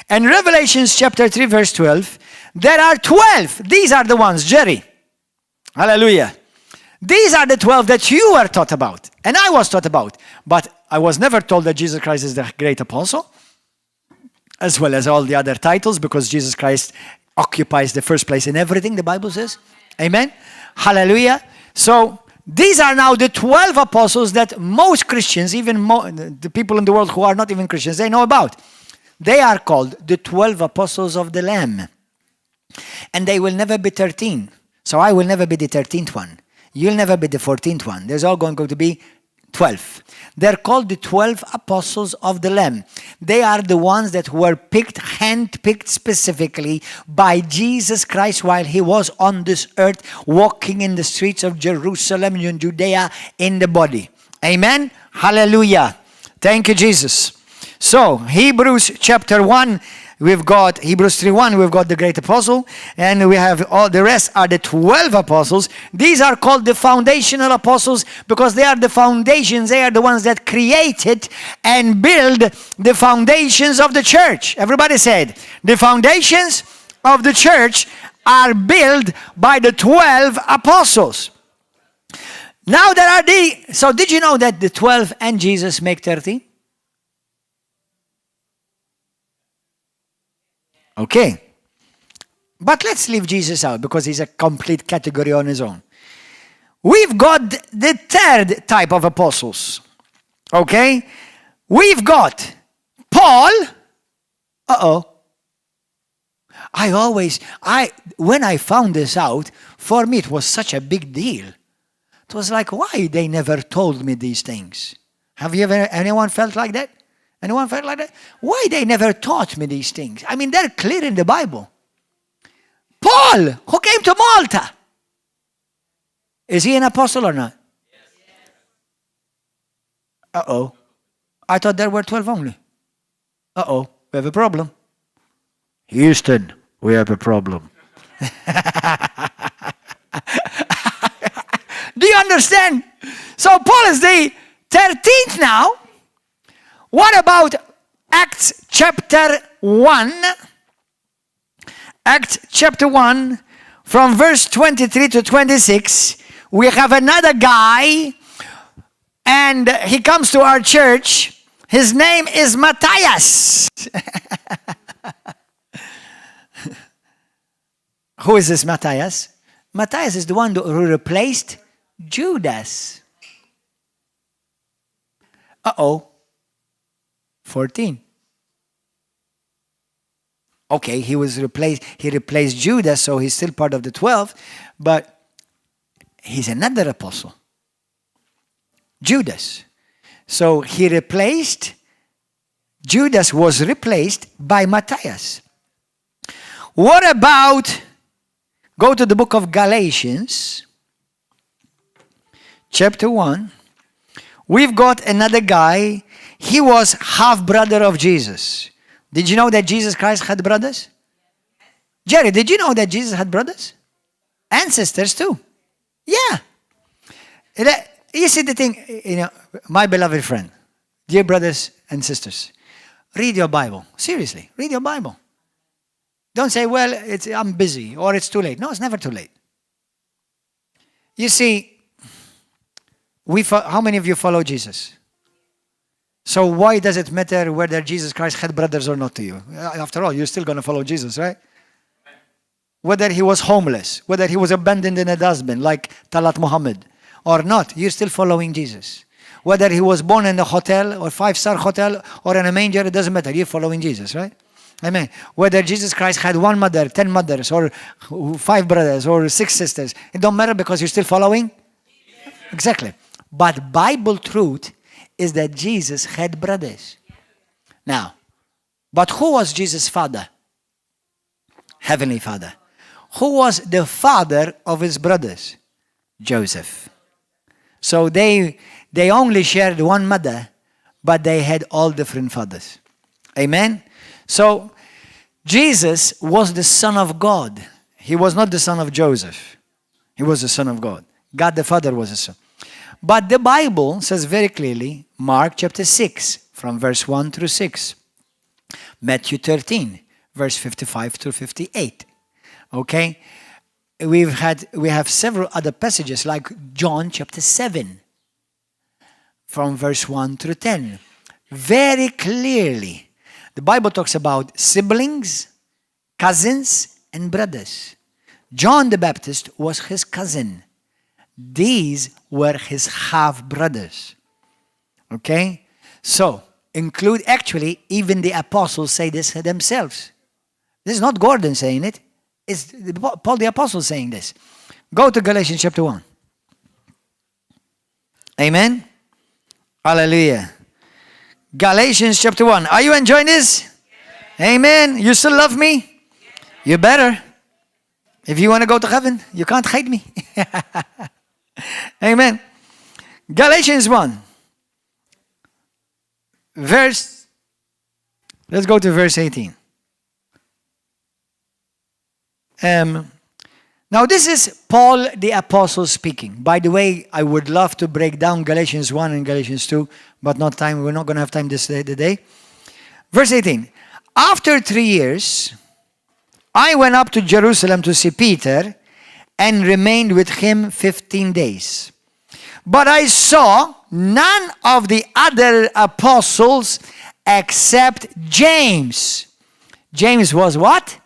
And Revelations chapter 3 verse 12. There are 12. These are the ones, Jerry. Hallelujah. These are the 12 that you were taught about. And I was taught about. But I was never told that Jesus Christ is the great apostle. As well as all the other titles. Because Jesus Christ occupies the first place in everything, the Bible says. Amen. Hallelujah. So these are now the 12 apostles that most Christians, even the people in the world who are not even Christians, they know about. They are called the 12 apostles of the Lamb. And they will never be 13. So I will never be the 13th one. You'll never be the 14th one. There's all going to be 12. They're called the 12 apostles of the Lamb. They are the ones that were handpicked specifically by Jesus Christ while he was on this earth, walking in the streets of Jerusalem and Judea in the body. Amen? Hallelujah. Thank you, Jesus. So, Hebrews chapter 1, we've got Hebrews 3:1, we've got the great apostle, and we have all the rest are the 12 apostles. These are called the foundational apostles because they are the foundations. They are the ones that created and build the foundations of the church. Everybody said, the foundations of the church are built by the 12 apostles. Now there are so did you know that the 12 and Jesus make 13? Okay. But let's leave Jesus out because he's a complete category on his own. We've got the third type of apostles. Okay? We've got Paul. When I found this out, for me it was such a big deal. It was like, why they never told me these things? Have you ever, anyone felt like that? Anyone felt like that? Why they never taught me these things? I mean, they're clear in the Bible. Paul, who came to Malta. Is he an apostle or not? Yes. I thought there were 12 only. We have a problem. Houston, we have a problem. Do you understand? So Paul is the 13th now. What about Acts chapter 1? Acts chapter 1, from verse 23 to 26, we have another guy, and he comes to our church. His name is Matthias. Who is this Matthias? Matthias is the one who replaced Judas. 14. Okay, he replaced Judas, so he's still part of the 12, but he's another apostle. Judas. So Judas was replaced by Matthias. What about, go to the book of Galatians, chapter 1. We've got another guy. He was half-brother of Jesus. Did you know that Jesus Christ had brothers? Jerry, did you know that Jesus had brothers? And sisters too. Yeah. You see the thing, my beloved friend, dear brothers and sisters, read your Bible. Seriously, read your Bible. Don't say, well, I'm busy or it's too late. No, it's never too late. You see, how many of you follow Jesus? So why does it matter whether Jesus Christ had brothers or not to you? After all, you're still going to follow Jesus, right? Whether he was homeless, whether he was abandoned in a dustbin like Talat Muhammad or not, you're still following Jesus. Whether he was born in a hotel or 5-star hotel or in a manger, it doesn't matter. You're following Jesus, right? Amen. Whether Jesus Christ had 1 mother, 10 mothers, or 5 brothers, or 6 sisters, it don't matter because you're still following. Exactly. But Bible truth is that Jesus had brothers. Now, but who was Jesus' father? Heavenly Father. Who was the father of his brothers? Joseph. So they only shared 1 mother, but they had all different fathers. Amen? So, Jesus was the Son of God. He was not the son of Joseph. He was the Son of God. God the Father was the Son. But the Bible says very clearly, Mark chapter 6, from verse 1 through 6. Matthew 13, verse 55 through 58. Okay? We have several other passages like John chapter 7, from verse 1 through 10. Very clearly, the Bible talks about siblings, cousins, and brothers. John the Baptist was his cousin. These were his half-brothers. Okay? So, actually, even the apostles say this themselves. This is not Gordon saying it. It's Paul the Apostle saying this. Go to Galatians chapter 1. Amen? Hallelujah. Galatians chapter 1. Are you enjoying this? Yes. Amen. You still love me? Yes. You better. If you want to go to heaven, you can't hate me. Amen. Galatians 1. Let's go to verse 18. Now this is Paul the Apostle speaking. By the way, I would love to break down Galatians 1 and Galatians 2, but not time. We're not going to have time today. Verse 18. After 3 years, I went up to Jerusalem to see Peter and remained with him 15 days. But I saw none of the other apostles except James. James was what?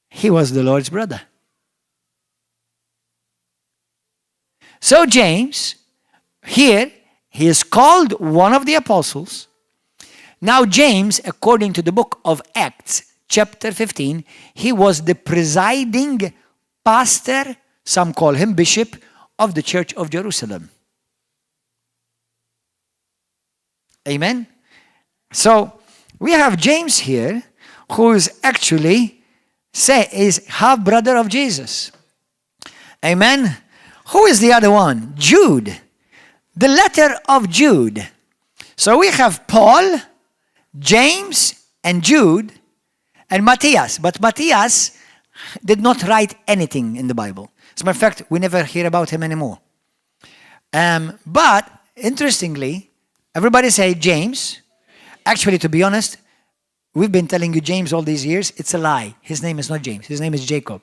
He was the Lord's brother. So James, here, he is called one of the apostles. Now James, according to the book of Acts, chapter 15, he was the presiding pastor, some call him bishop, of the church of Jerusalem. Amen? So, we have James here, who is actually, is half-brother of Jesus. Amen? Who is the other one? Jude. The letter of Jude. So we have Paul, James, and Jude, and Matthias. But Matthias did not write anything in the Bible. As a matter of fact, we never hear about him anymore. But, interestingly, everybody say James. Actually, to be honest, we've been telling you James all these years. It's a lie. His name is not James. His name is Jacob.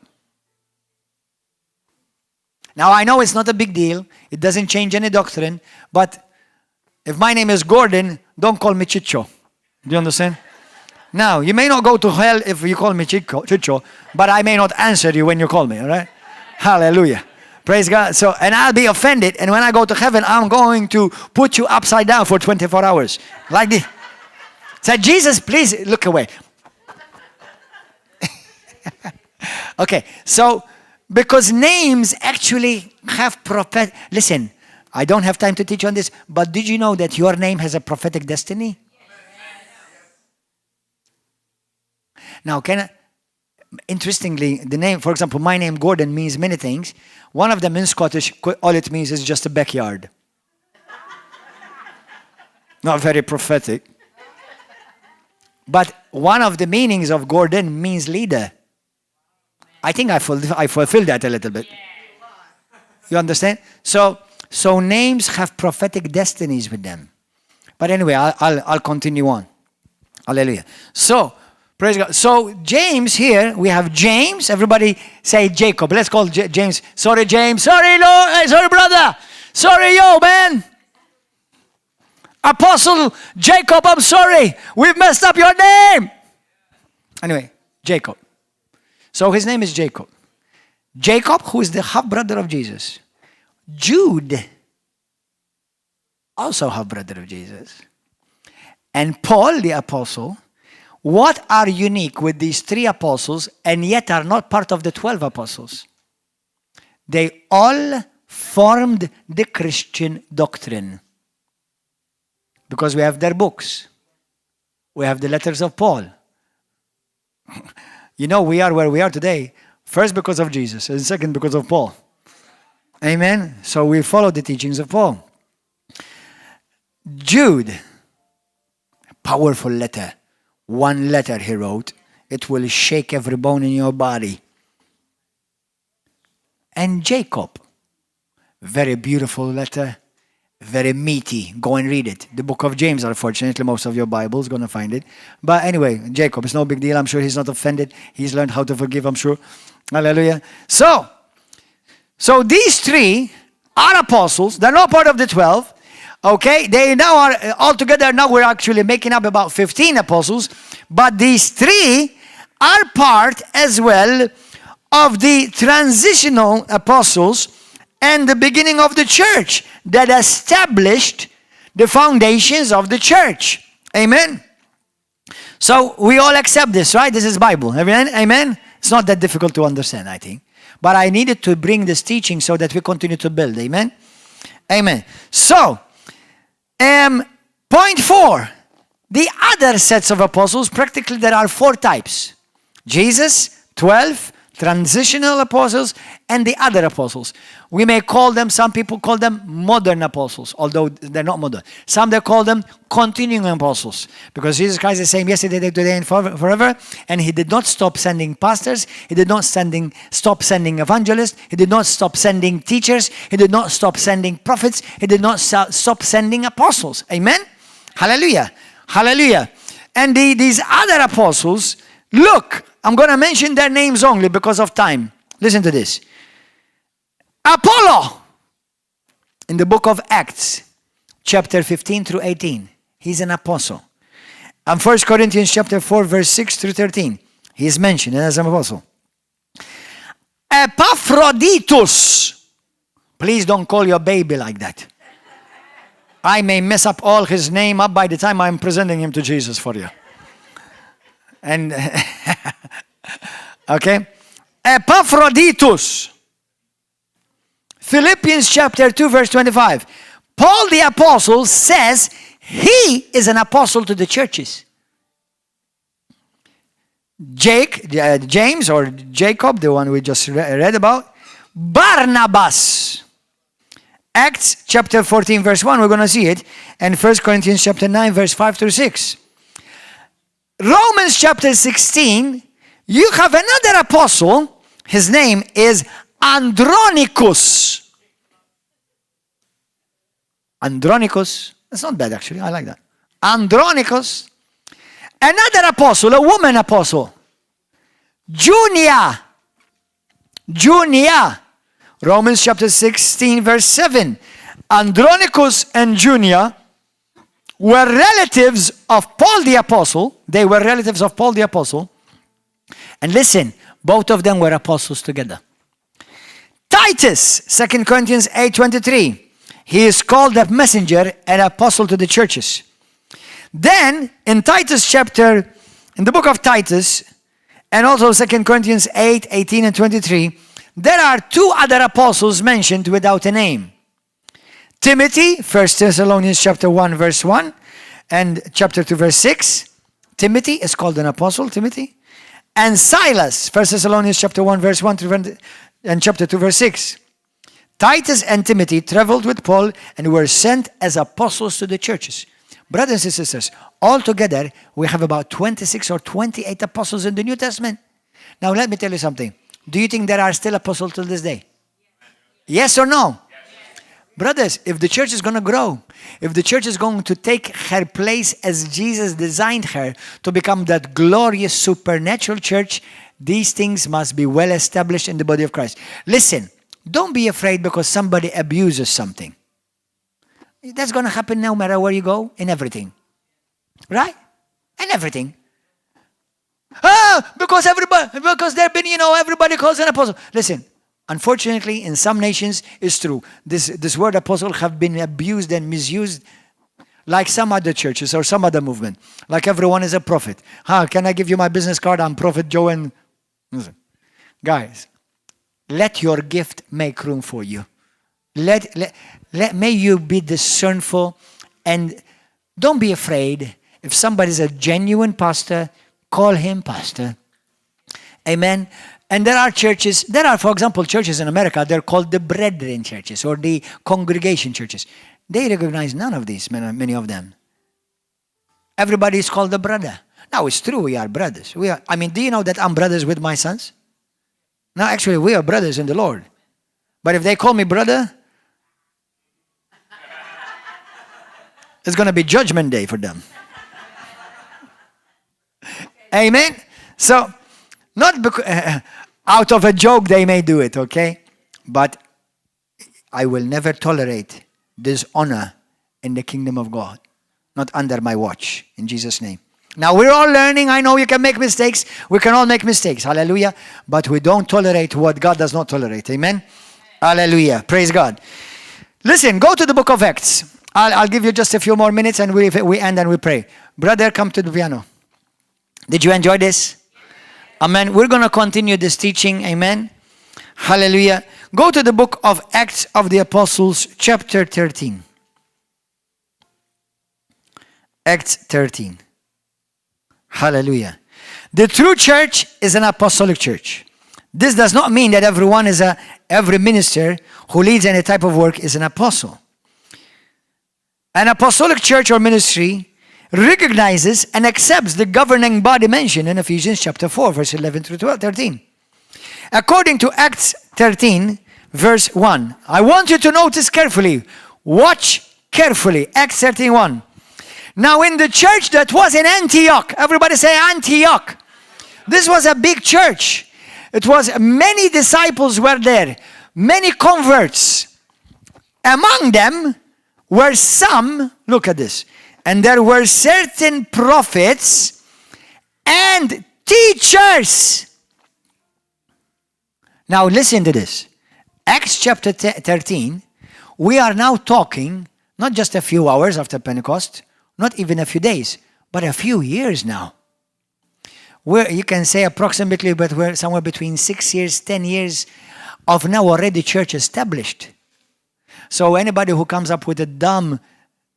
Now, I know it's not a big deal. It doesn't change any doctrine. But if my name is Gordon, don't call me Chicho. Do you understand? Now, you may not go to hell if you call me Chicho, but I may not answer you when you call me, all right? Hallelujah. Praise God. So, and I'll be offended. And when I go to heaven, I'm going to put you upside down for 24 hours. Like this. Say, Jesus, please look away. Okay. So, because names actually have prophet. Listen, I don't have time to teach on this, but did you know that your name has a prophetic destiny? Now, interestingly, the name, for example, my name Gordon means many things. One of them in Scottish, all it means is just a backyard. Not very prophetic. But one of the meanings of Gordon means leader. I think I fulfilled that a little bit. You understand? So names have prophetic destinies with them. But anyway, I'll continue on. Hallelujah. So, praise God. So James here, we have James. Everybody say Jacob. Let's call James. Sorry, James. Sorry, Lord. Hey, sorry, brother. Sorry, yo, man. Apostle Jacob, I'm sorry. We've messed up your name. Anyway, Jacob. So his name is Jacob. Jacob, who is the half-brother of Jesus. Jude, also half-brother of Jesus. And Paul, the apostle. What are unique with these three apostles and yet are not part of the 12 apostles? They all formed the Christian doctrine. Because we have their books. We have the letters of Paul. You know, we are where we are today. First because of Jesus and second because of Paul. Amen? So we follow the teachings of Paul. Jude, a powerful letter. One letter he wrote. It will shake every bone in your body. And Jacob, very beautiful letter. Very meaty. Go and read it. The book of James, unfortunately, most of your Bible's going to find it. But anyway, Jacob, it's no big deal. I'm sure he's not offended. He's learned how to forgive, I'm sure. Hallelujah. So these three are apostles. They're not part of the 12. Okay? They now are, altogether, now we're actually making up about 15 apostles. But these three are part as well of the transitional apostles and the beginning of the church that established the foundations of the church. Amen? So we all accept this, right? This is Bible. Amen? It's not that difficult to understand, I think. But I needed to bring this teaching so that we continue to build. Amen? Amen. So, point 4. The other sets of apostles, practically there are 4 types. Jesus, 12, transitional apostles, and the other apostles. We may call them, some people call them modern apostles, although they're not modern. Some they call them continuing apostles, because Jesus Christ is the same yesterday, today, and forever, and he did not stop sending pastors, he did not stop sending evangelists, he did not stop sending teachers, he did not stop sending prophets, he did not stop sending apostles. Amen? Hallelujah. Hallelujah. And these other apostles, Look, I'm going to mention their names only because of time. Listen to this. Apollo, in the book of Acts, chapter 15 through 18, he's an apostle. And 1 Corinthians chapter 4, verse 6 through 13, he is mentioned as an apostle. Epaphroditus, please don't call your baby like that. I may mess up all his name up by the time I'm presenting him to Jesus for you. And, okay. Epaphroditus. Philippians chapter 2 verse 25. Paul the apostle says he is an apostle to the churches. James or Jacob, the one we just read about. Barnabas. Acts chapter 14 verse 1, we're going to see it. And 1 Corinthians chapter 9 verse 5 through 6. Romans chapter 16, you have another apostle. His name is Andronicus. Andronicus. That's not bad actually. I like that. Andronicus. Another apostle, a woman apostle. Junia. Romans chapter 16 verse 7. Andronicus and Junia were relatives of Paul the apostle. They were relatives of Paul the apostle. And listen, both of them were apostles together. Titus, 2 Corinthians 8:23. He is called a messenger and apostle to the churches. Then, in the book of Titus, and also 2 Corinthians 8:18 and 23, there are two other apostles mentioned without a name. Timothy, 1 Thessalonians chapter 1 verse 1 and chapter 2 verse 6. Timothy is called an apostle, Timothy. And Silas, 1 Thessalonians chapter 1 verse 1 and chapter 2 verse 6. Titus and Timothy traveled with Paul and were sent as apostles to the churches. Brothers and sisters, altogether we have about 26 or 28 apostles in the New Testament. Now let me tell you something. Do you think there are still apostles till this day? Yes or no? Brothers, if the church is going to grow, if the church is going to take her place as Jesus designed her to become that glorious supernatural church, these things must be well established in the body of Christ. Listen, don't be afraid because somebody abuses something. That's going to happen no matter where you go, in everything. Right? In everything. Because everybody calls an apostle. Listen. Unfortunately, in some nations, it's true. This word apostle have been abused and misused like some other churches or some other movement. Like everyone is a prophet. Can I give you my business card? I'm Prophet Joe. And guys, let your gift make room for you. May you be discernful and don't be afraid. If somebody is a genuine pastor, call him pastor. Amen. And there are, for example, churches in America, they're called the brethren churches or the congregation churches. They recognize none of these, many of them. Everybody is called a brother. Now, it's true, we are brothers. Do you know that I'm brothers with my sons? No, actually, we are brothers in the Lord. But if they call me brother, it's going to be judgment day for them. Amen? So, not because, out of a joke they may do it, okay? But I will never tolerate dishonor in the kingdom of God. Not under my watch, in Jesus' name. Now we're all learning. I know you can make mistakes. We can all make mistakes. Hallelujah. But we don't tolerate what God does not tolerate. Amen? Hallelujah. Praise God. Listen, go to the book of Acts. I'll give you just a few more minutes and we end and we pray. Brother, come to the piano. Did you enjoy this? Amen. We're going to continue this teaching. Amen. Hallelujah. Go to the book of Acts of the Apostles, chapter 13. Acts 13. Hallelujah. The true church is an apostolic church. This does not mean that every minister who leads any type of work is an apostle. An apostolic church or ministry recognizes and accepts the governing body mentioned in Ephesians chapter 4, verse 11 through 13. According to Acts 13, verse 1, I want you to notice carefully. Watch carefully. Acts 13:1. Now in the church that was in Antioch, everybody say Antioch. This was a big church. It was many disciples were there, many converts. Among them were some, look at this, and there were certain prophets and teachers. Now listen to this. Acts chapter 13, we are now talking not just a few hours after Pentecost, not even a few days, but a few years now. Where you can say approximately, but we're somewhere between 6 years, 10 years of now already church established. So anybody who comes up with a dumb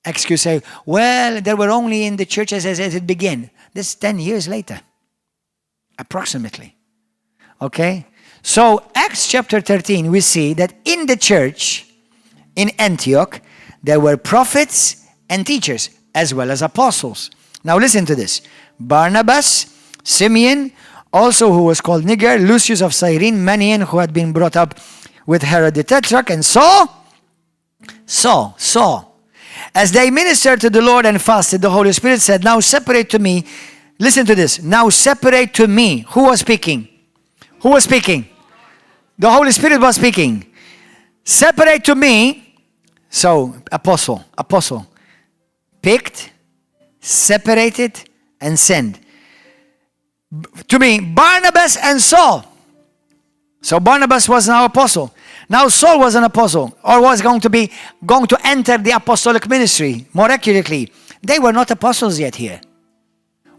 excuse, say, well, they were only in the churches as it began. This is 10 years later, approximately. Okay? So Acts chapter 13, we see that in the church in Antioch, there were prophets and teachers, as well as apostles. Now listen to this. Barnabas, Simeon, also who was called Niger, Lucius of Cyrene, Manaen, who had been brought up with Herod the Tetrarch, and Saul. As they ministered to the Lord and fasted, the Holy Spirit said, now separate to me. Listen to this. Now separate to me. Who was speaking? Who was speaking? The Holy Spirit was speaking. Separate to me. So, apostle. Picked, separated, and sent. To me, Barnabas and Saul. So Barnabas was now apostle. Now Saul was an apostle, or was going to enter the apostolic ministry. More accurately, they were not apostles yet here.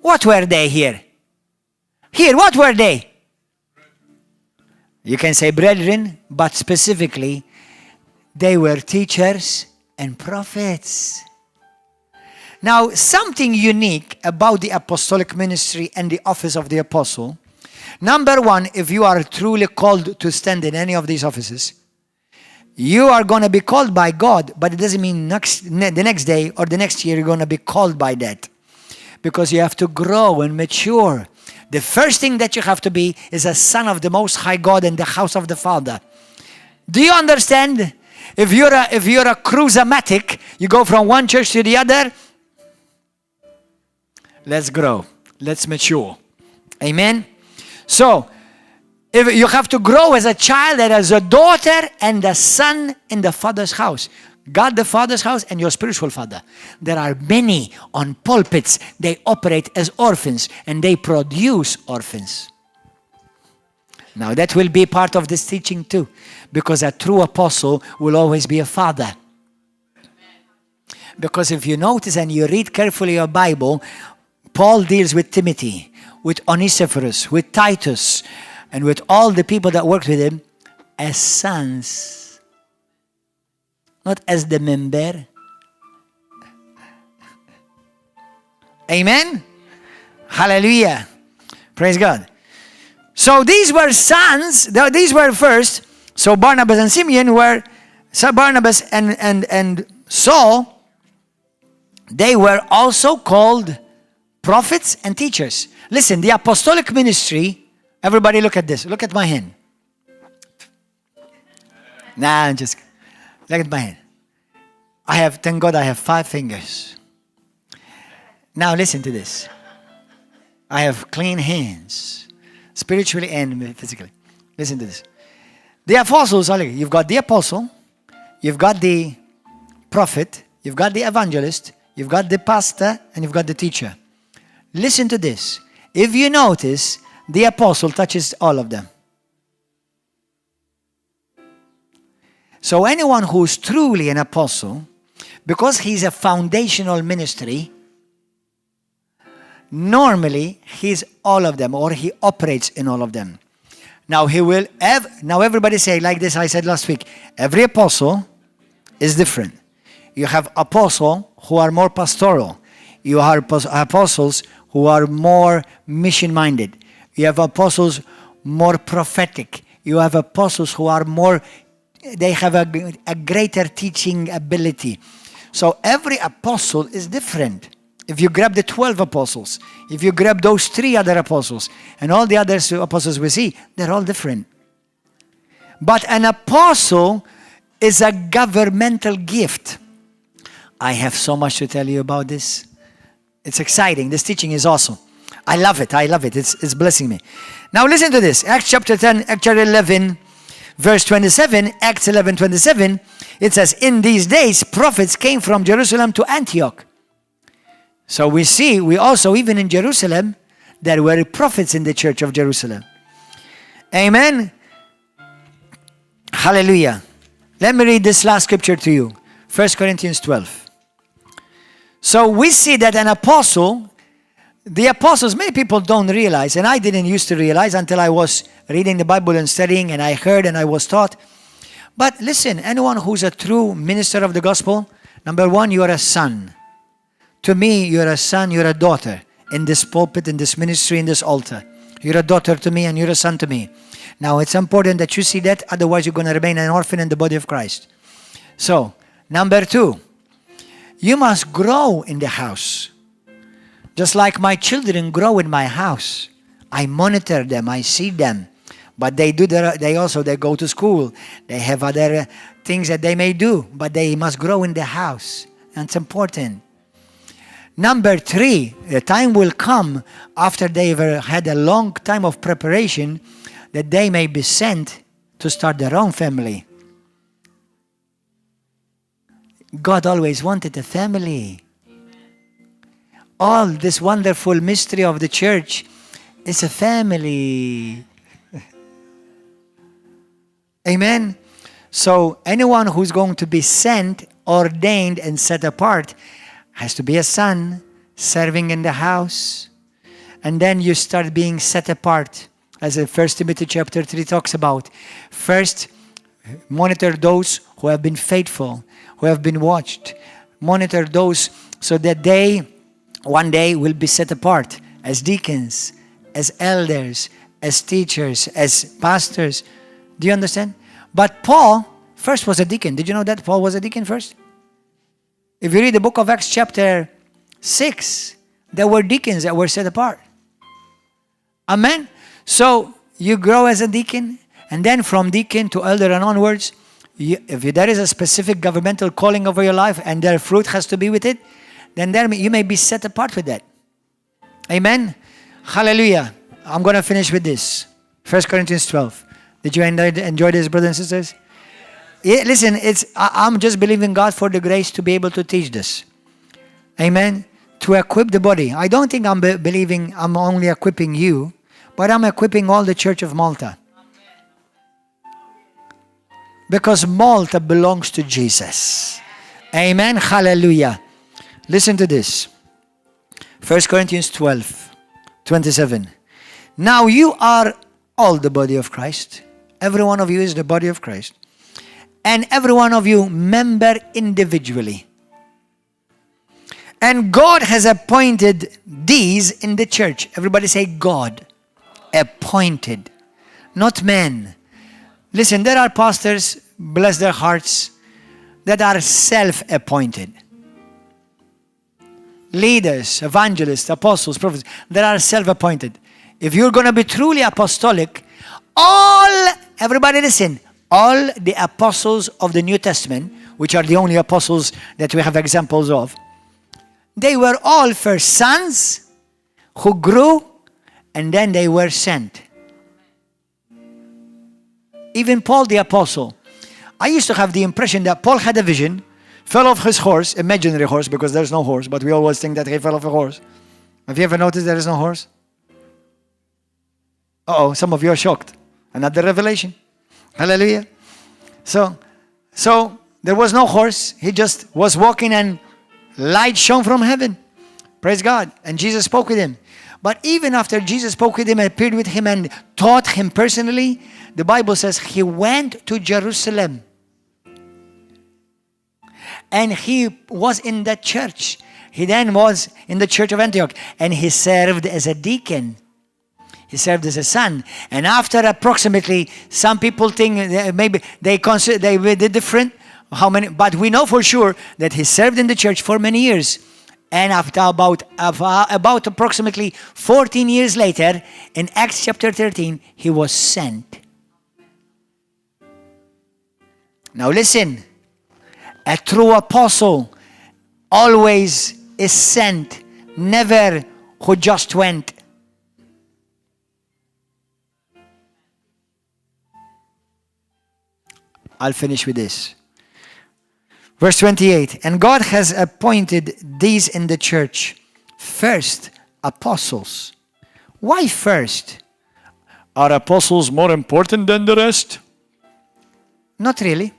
What were they here? Here, what were they? You can say brethren, but specifically, they were teachers and prophets. Now, something unique about the apostolic ministry and the office of the apostle. Number one, if you are truly called to stand in any of these offices, you are going to be called by God, but it doesn't mean the next day or the next year you're going to be called by that. Because you have to grow and mature. The first thing that you have to be is a son of the Most High God in the house of the Father. Do you understand? If you're a cruise-o-matic, you go from one church to the other. Let's grow. Let's mature. Amen? So, if you have to grow as a child and as a daughter and a son in the Father's house. God the Father's house and your spiritual father. There are many on pulpits. They operate as orphans and they produce orphans. Now that will be part of this teaching too. Because a true apostle will always be a father. Because if you notice and you read carefully your Bible, Paul deals with Timothy, with Onesiphorus, with Titus, and with all the people that worked with him as sons. Not as the member. Amen? Hallelujah. Praise God. So these were sons. These were first. So Barnabas and Simeon were, so Barnabas and Saul, they were also called prophets and teachers. Listen, the apostolic ministry, everybody look at this. Look at my hand. Nah, I'm just look at my hand. Thank God I have 5 fingers. Now listen to this. I have clean hands, spiritually and physically. Listen to this. The apostles, you've got the apostle, you've got the prophet, you've got the evangelist, you've got the pastor, and you've got the teacher. Listen to this. If you notice, the apostle touches all of them. So anyone who's truly an apostle, because he's a foundational ministry, normally he's all of them, or he operates in all of them. Now now everybody say like this, I said last week, every apostle is different. You have apostles who are more pastoral. You have apostles who are more mission-minded. You have apostles more prophetic. You have apostles who are more, they have a greater teaching ability. So every apostle is different. If you grab the 12 apostles, if you grab those 3 other apostles, and all the other apostles we see, they're all different. But an apostle is a governmental gift. I have so much to tell you about this. It's exciting. This teaching is awesome. I love it. I love it. It's blessing me. Now listen to this. Acts chapter 10, Acts 11, verse 27, Acts 11:27, it says, in these days, prophets came from Jerusalem to Antioch. So we see, even in Jerusalem, there were prophets in the church of Jerusalem. Amen. Hallelujah. Let me read this last scripture to you. 1 Corinthians 12. So we see that an apostle, the apostles, many people don't realize, and I didn't used to realize until I was reading the Bible and studying, and I heard and I was taught. But listen, anyone who's a true minister of the gospel, number one, you are a son. To me, you're a son, you're a daughter in this pulpit, in this ministry, in this altar. You're a daughter to me and you're a son to me. Now, it's important that you see that, otherwise you're going to remain an orphan in the body of Christ. So, number two, you must grow in the house. Just like my children grow in my house. I monitor them, I see them. But they go to school. They have other things that they may do, but they must grow in the house. And it's important. Number three, the time will come after they've had a long time of preparation that they may be sent to start their own family. God always wanted a family. All this wonderful mystery of the church is a family. Amen. So anyone who's going to be sent, ordained, and set apart has to be a son serving in the house. And then you start being set apart, as 1 Timothy chapter 3 talks about. First, monitor those who have been faithful, who have been watched. Monitor those so that they one day will be set apart as deacons, as elders, as teachers, as pastors. Do you understand? But Paul first was a deacon. Did you know that Paul was a deacon first? If you read the book of Acts chapter 6, there were deacons that were set apart. Amen? So you grow as a deacon, and then from deacon to elder and onwards, if there is a specific governmental calling over your life and their fruit has to be with it, then you may be set apart with that. Amen? Hallelujah. I'm going to finish with this. 1 Corinthians 12. Did you enjoy this, brothers and sisters? Yeah, listen, I'm just believing God for the grace to be able to teach this. Amen? To equip the body. I don't think I'm believing I'm only equipping you, but I'm equipping all the church of Malta. Because Malta belongs to Jesus. Amen? Hallelujah. Listen to this. 1 Corinthians 12:27. Now you are all the body of Christ. Every one of you is the body of Christ. And every one of you member individually. And God has appointed these in the church. Everybody say God. Appointed. Not men. Listen, there are pastors, bless their hearts, that are self-appointed. Leaders, evangelists, apostles, prophets, that are self-appointed. If you're going to be truly apostolic, everybody listen, all the apostles of the New Testament, which are the only apostles that we have examples of, they were all first sons who grew and then they were sent. Even Paul the apostle. I used to have the impression that Paul had a vision, fell off his horse, imaginary horse, because there's no horse, but we always think that he fell off a horse. Have you ever noticed there is no horse? Uh-oh, some of you are shocked. Another revelation. Hallelujah. So there was no horse. He just was walking and light shone from heaven. Praise God. And Jesus spoke with him. But even after Jesus spoke with him, appeared with him and taught him personally, the Bible says he went to Jerusalem. And he was in that church. He then was in the church of Antioch. And he served as a deacon. He served as a son. And after approximately, some people think maybe they did different. How many? But we know for sure that he served in the church for many years. And after about approximately 14 years later, in Acts chapter 13, he was sent. Now listen, a true apostle always is sent, never who just went. I'll finish with this. Verse 28. And God has appointed these in the church. First, apostles. Why first? Are apostles more important than the rest? Not really.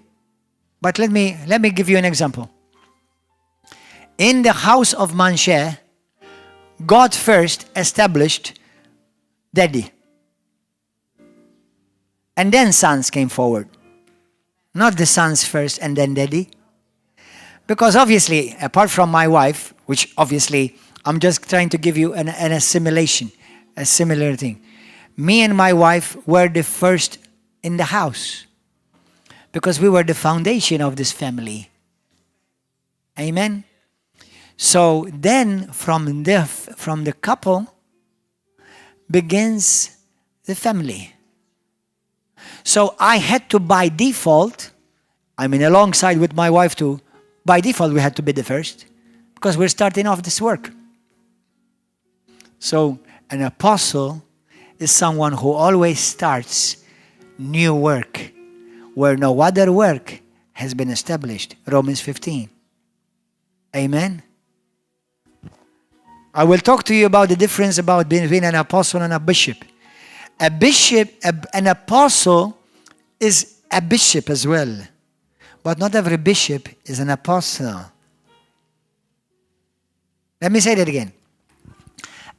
But let me give you an example. In the house of Manchè, God first established daddy. And then sons came forward. Not the sons first and then daddy. Because obviously, apart from my wife, which obviously I'm just trying to give you an assimilation, a similar thing. Me and my wife were the first in the house. Because we were the foundation of this family. Amen. So then from the couple begins the family. So I had to by default, alongside with my wife too, by default we had to be the first because we're starting off this work. So an apostle is someone who always starts new work where no other work has been established. Romans 15. Amen. I will talk to you about the difference between an apostle and a bishop. An apostle is a bishop as well. But not every bishop is an apostle. Let me say that again.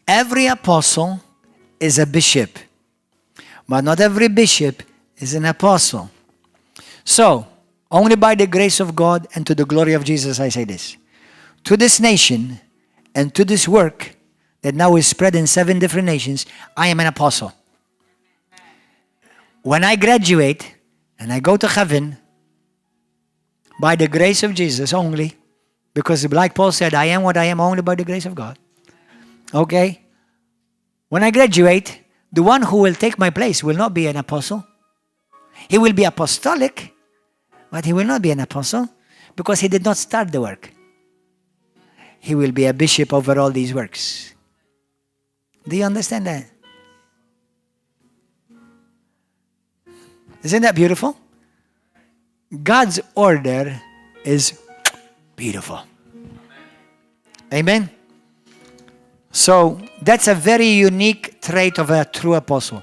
Every apostle is a bishop. But not every bishop is an apostle. So, only by the grace of God and to the glory of Jesus I say this. To this nation and to this work that now is spread in 7 different nations, I am an apostle. When I graduate and I go to heaven, by the grace of Jesus only, because like Paul said, I am what I am only by the grace of God. Okay? When I graduate, the one who will take my place will not be an apostle. He will be apostolic, but he will not be an apostle because he did not start the work. He will be a bishop over all these works. Do you understand that? Isn't that beautiful? God's order is beautiful. Amen? So that's a very unique trait of a true apostle.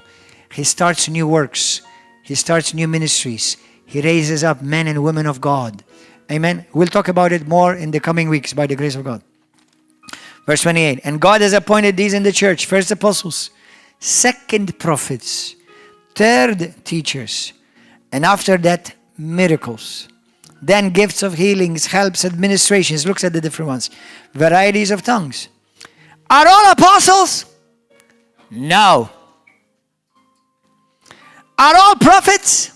He starts new works. He starts new ministries. He raises up men and women of God. Amen? We'll talk about it more in the coming weeks by the grace of God. Verse 28. And God has appointed these in the church. First apostles. Second prophets. Third teachers. And after that, miracles. Then gifts of healings, helps, administrations. Looks at the different ones. Varieties of tongues. Are all apostles? No. Are all prophets?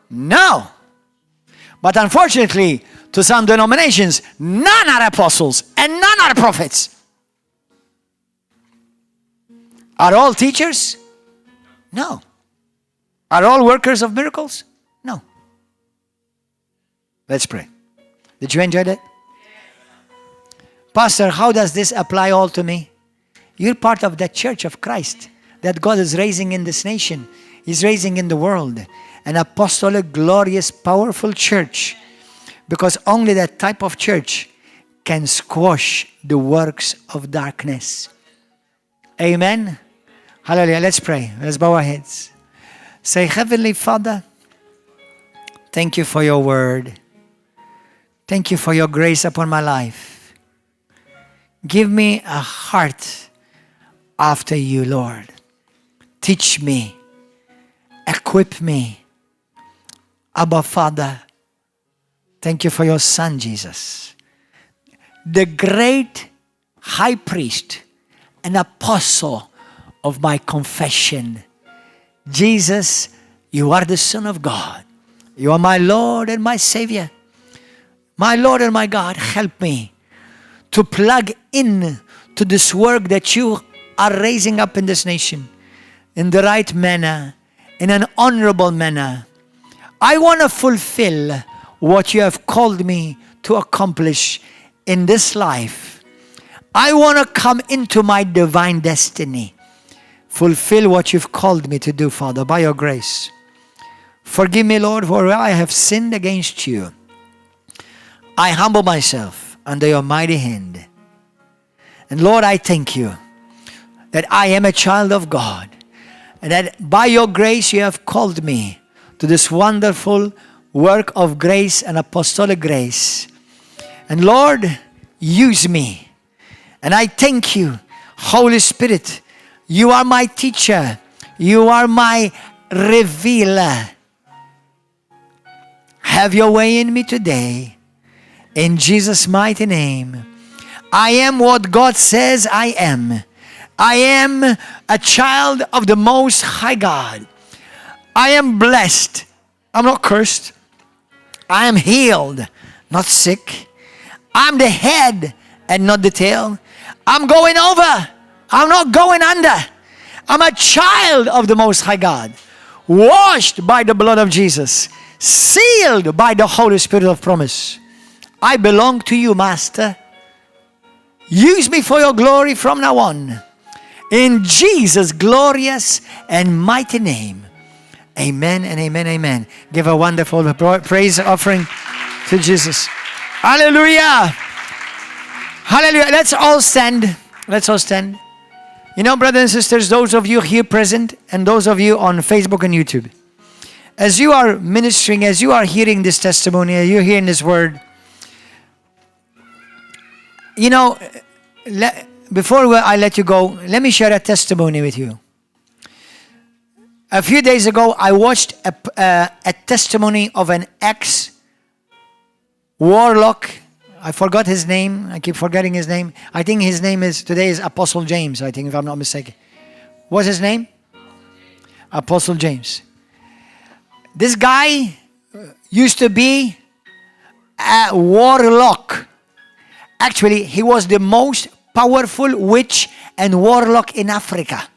No. But unfortunately, to some denominations, none are apostles and none are prophets. Are all teachers? No. Are all workers of miracles? No. Let's pray. Did you enjoy that? Pastor, how does this apply all to me? You're part of that church of Christ that God is raising in this nation. He's raising in the world. An apostolic, glorious, powerful church. Because only that type of church can squash the works of darkness. Amen? Hallelujah. Let's pray. Let's bow our heads. Say, Heavenly Father, thank you for your word. Thank you for your grace upon my life. Give me a heart after you, Lord. Teach me. Equip me. Abba, Father, thank you for your Son, Jesus. The great high priest and apostle of my confession. Jesus, you are the Son of God. You are my Lord and my Savior. My Lord and my God, help me to plug in to this work that you are raising up in this nation in the right manner, in an honorable manner. I want to fulfill what you have called me to accomplish in this life. I want to come into my divine destiny. Fulfill what you've called me to do, Father, by your grace. Forgive me, Lord, for I have sinned against you. I humble myself under your mighty hand. And Lord, I thank you that I am a child of God, and that by your grace you have called me to this wonderful work of grace and apostolic grace. And Lord, use me. And I thank you, Holy Spirit. You are my teacher. You are my revealer. Have your way in me today. In Jesus' mighty name. I am what God says I am. I am a child of the Most High God. I am blessed. I'm not cursed. I am healed, not sick. I'm the head and not the tail. I'm going over. I'm not going under. I'm a child of the Most High God, washed by the blood of Jesus, sealed by the Holy Spirit of promise. I belong to you, Master. Use me for your glory from now on. In Jesus' glorious and mighty name. Amen and amen, amen. Give a wonderful praise offering to Jesus. Hallelujah. Hallelujah. Let's all stand. Let's all stand. You know, brothers and sisters, those of you here present and those of you on Facebook and YouTube, as you are ministering, as you are hearing this testimony, as you're hearing this word, you know, before I let you go, let me share a testimony with you. A few days ago, I watched a testimony of an ex-warlock. I forgot his name. I keep forgetting his name. I think his name today is Apostle James, I think, if I'm not mistaken. What's his name? Apostle James. This guy used to be a warlock. Actually, he was the most powerful witch and warlock in Africa.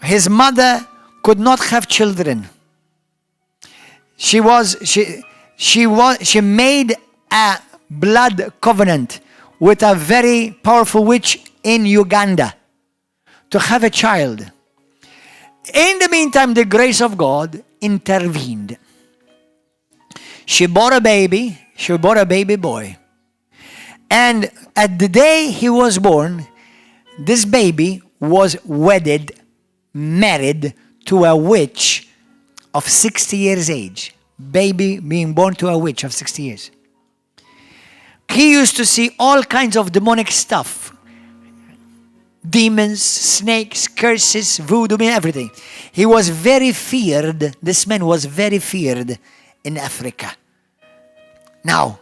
His mother could not have children. She made a blood covenant with a very powerful witch in Uganda to have a child. In the meantime, the grace of God intervened. She bore a baby. She bore a baby boy. And at the day he was born, this baby was married to a witch of 60 years age. Baby being born to a witch of 60 years. He used to see all kinds of demonic stuff. Demons, snakes, curses, voodoo, everything. He was very feared. This man was very feared in Africa. Now,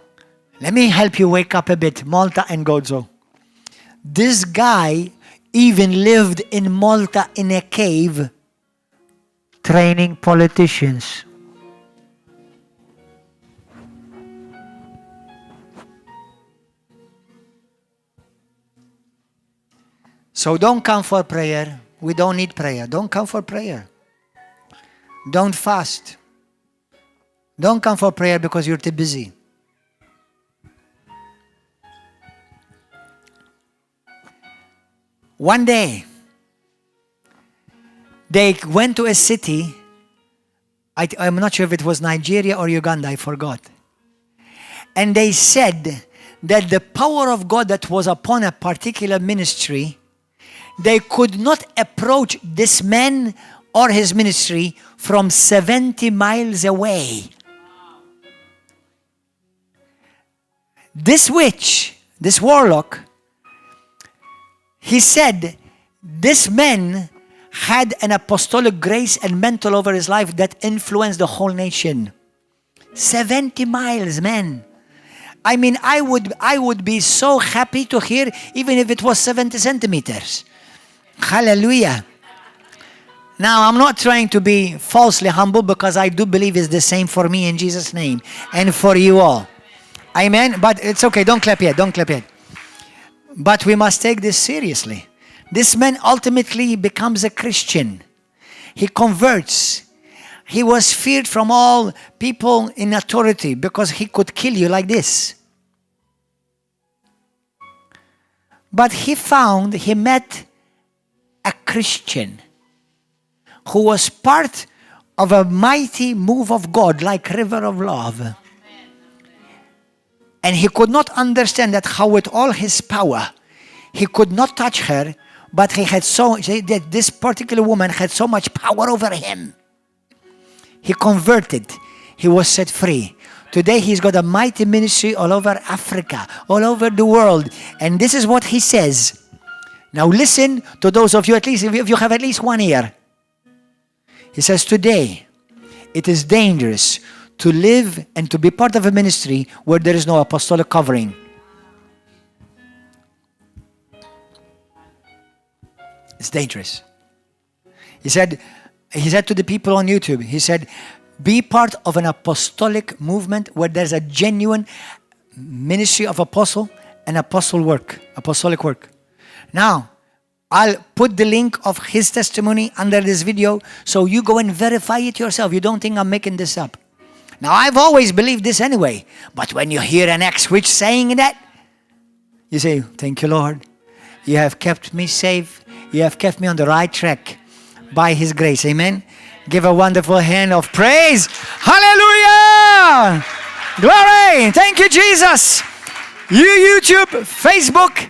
let me help you wake up a bit, Malta and Gozo. This guy even lived in Malta in a cave training politicians. So don't come for prayer. We don't need prayer. Don't come for prayer. Don't fast. Don't come for prayer because you're too busy. One day, they went to a city. I'm not sure if it was Nigeria or Uganda, I forgot. And they said that the power of God that was upon a particular ministry, they could not approach this man or his ministry from 70 miles away. This witch, this warlock, he said this man had an apostolic grace and mantle over his life that influenced the whole nation. 70 miles, man. I mean, I would be so happy to hear, even if it was 70 centimeters. Hallelujah. Now, I'm not trying to be falsely humble because I do believe it's the same for me in Jesus' name and for you all. Amen. But it's okay. Don't clap yet. Don't clap yet. But we must take this seriously. This man ultimately becomes a Christian. He converts. He was feared from all people in authority because he could kill you like this. But he met a Christian who was part of a mighty move of God, like river of love. And he could not understand that how with all his power, he could not touch her, but this particular woman had so much power over him. He converted. He was set free. Today he's got a mighty ministry all over Africa, all over the world. And this is what he says. Now listen to those of you, at least if you have at least 1 ear. He says, today it is dangerous to live and to be part of a ministry where there is no apostolic covering. It's dangerous. He said to the people on YouTube, he said, be part of an apostolic movement where there's a genuine ministry of apostle and apostolic work. Now, I'll put the link of his testimony under this video so you go and verify it yourself. You don't think I'm making this up. Now, I've always believed this anyway, but when you hear an ex-witch saying that, you say, thank you, Lord. You have kept me safe. You have kept me on the right track by his grace. Amen. Give a wonderful hand of praise. Hallelujah. Glory. Thank you, Jesus. You YouTube, Facebook,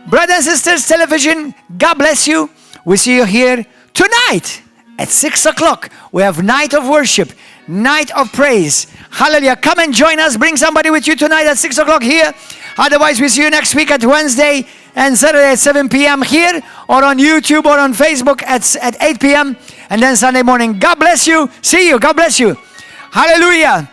brothers and sisters, television, God bless you. We see you here tonight at 6 o'clock. We have night of worship, night of praise. Hallelujah. Come and join us. Bring somebody with you tonight at 6 o'clock here. Otherwise, we see you next week at Wednesday and Saturday at 7 p.m. here, or on YouTube or on Facebook at 8 p.m. and then Sunday morning. God bless you. See you. God bless you. Hallelujah.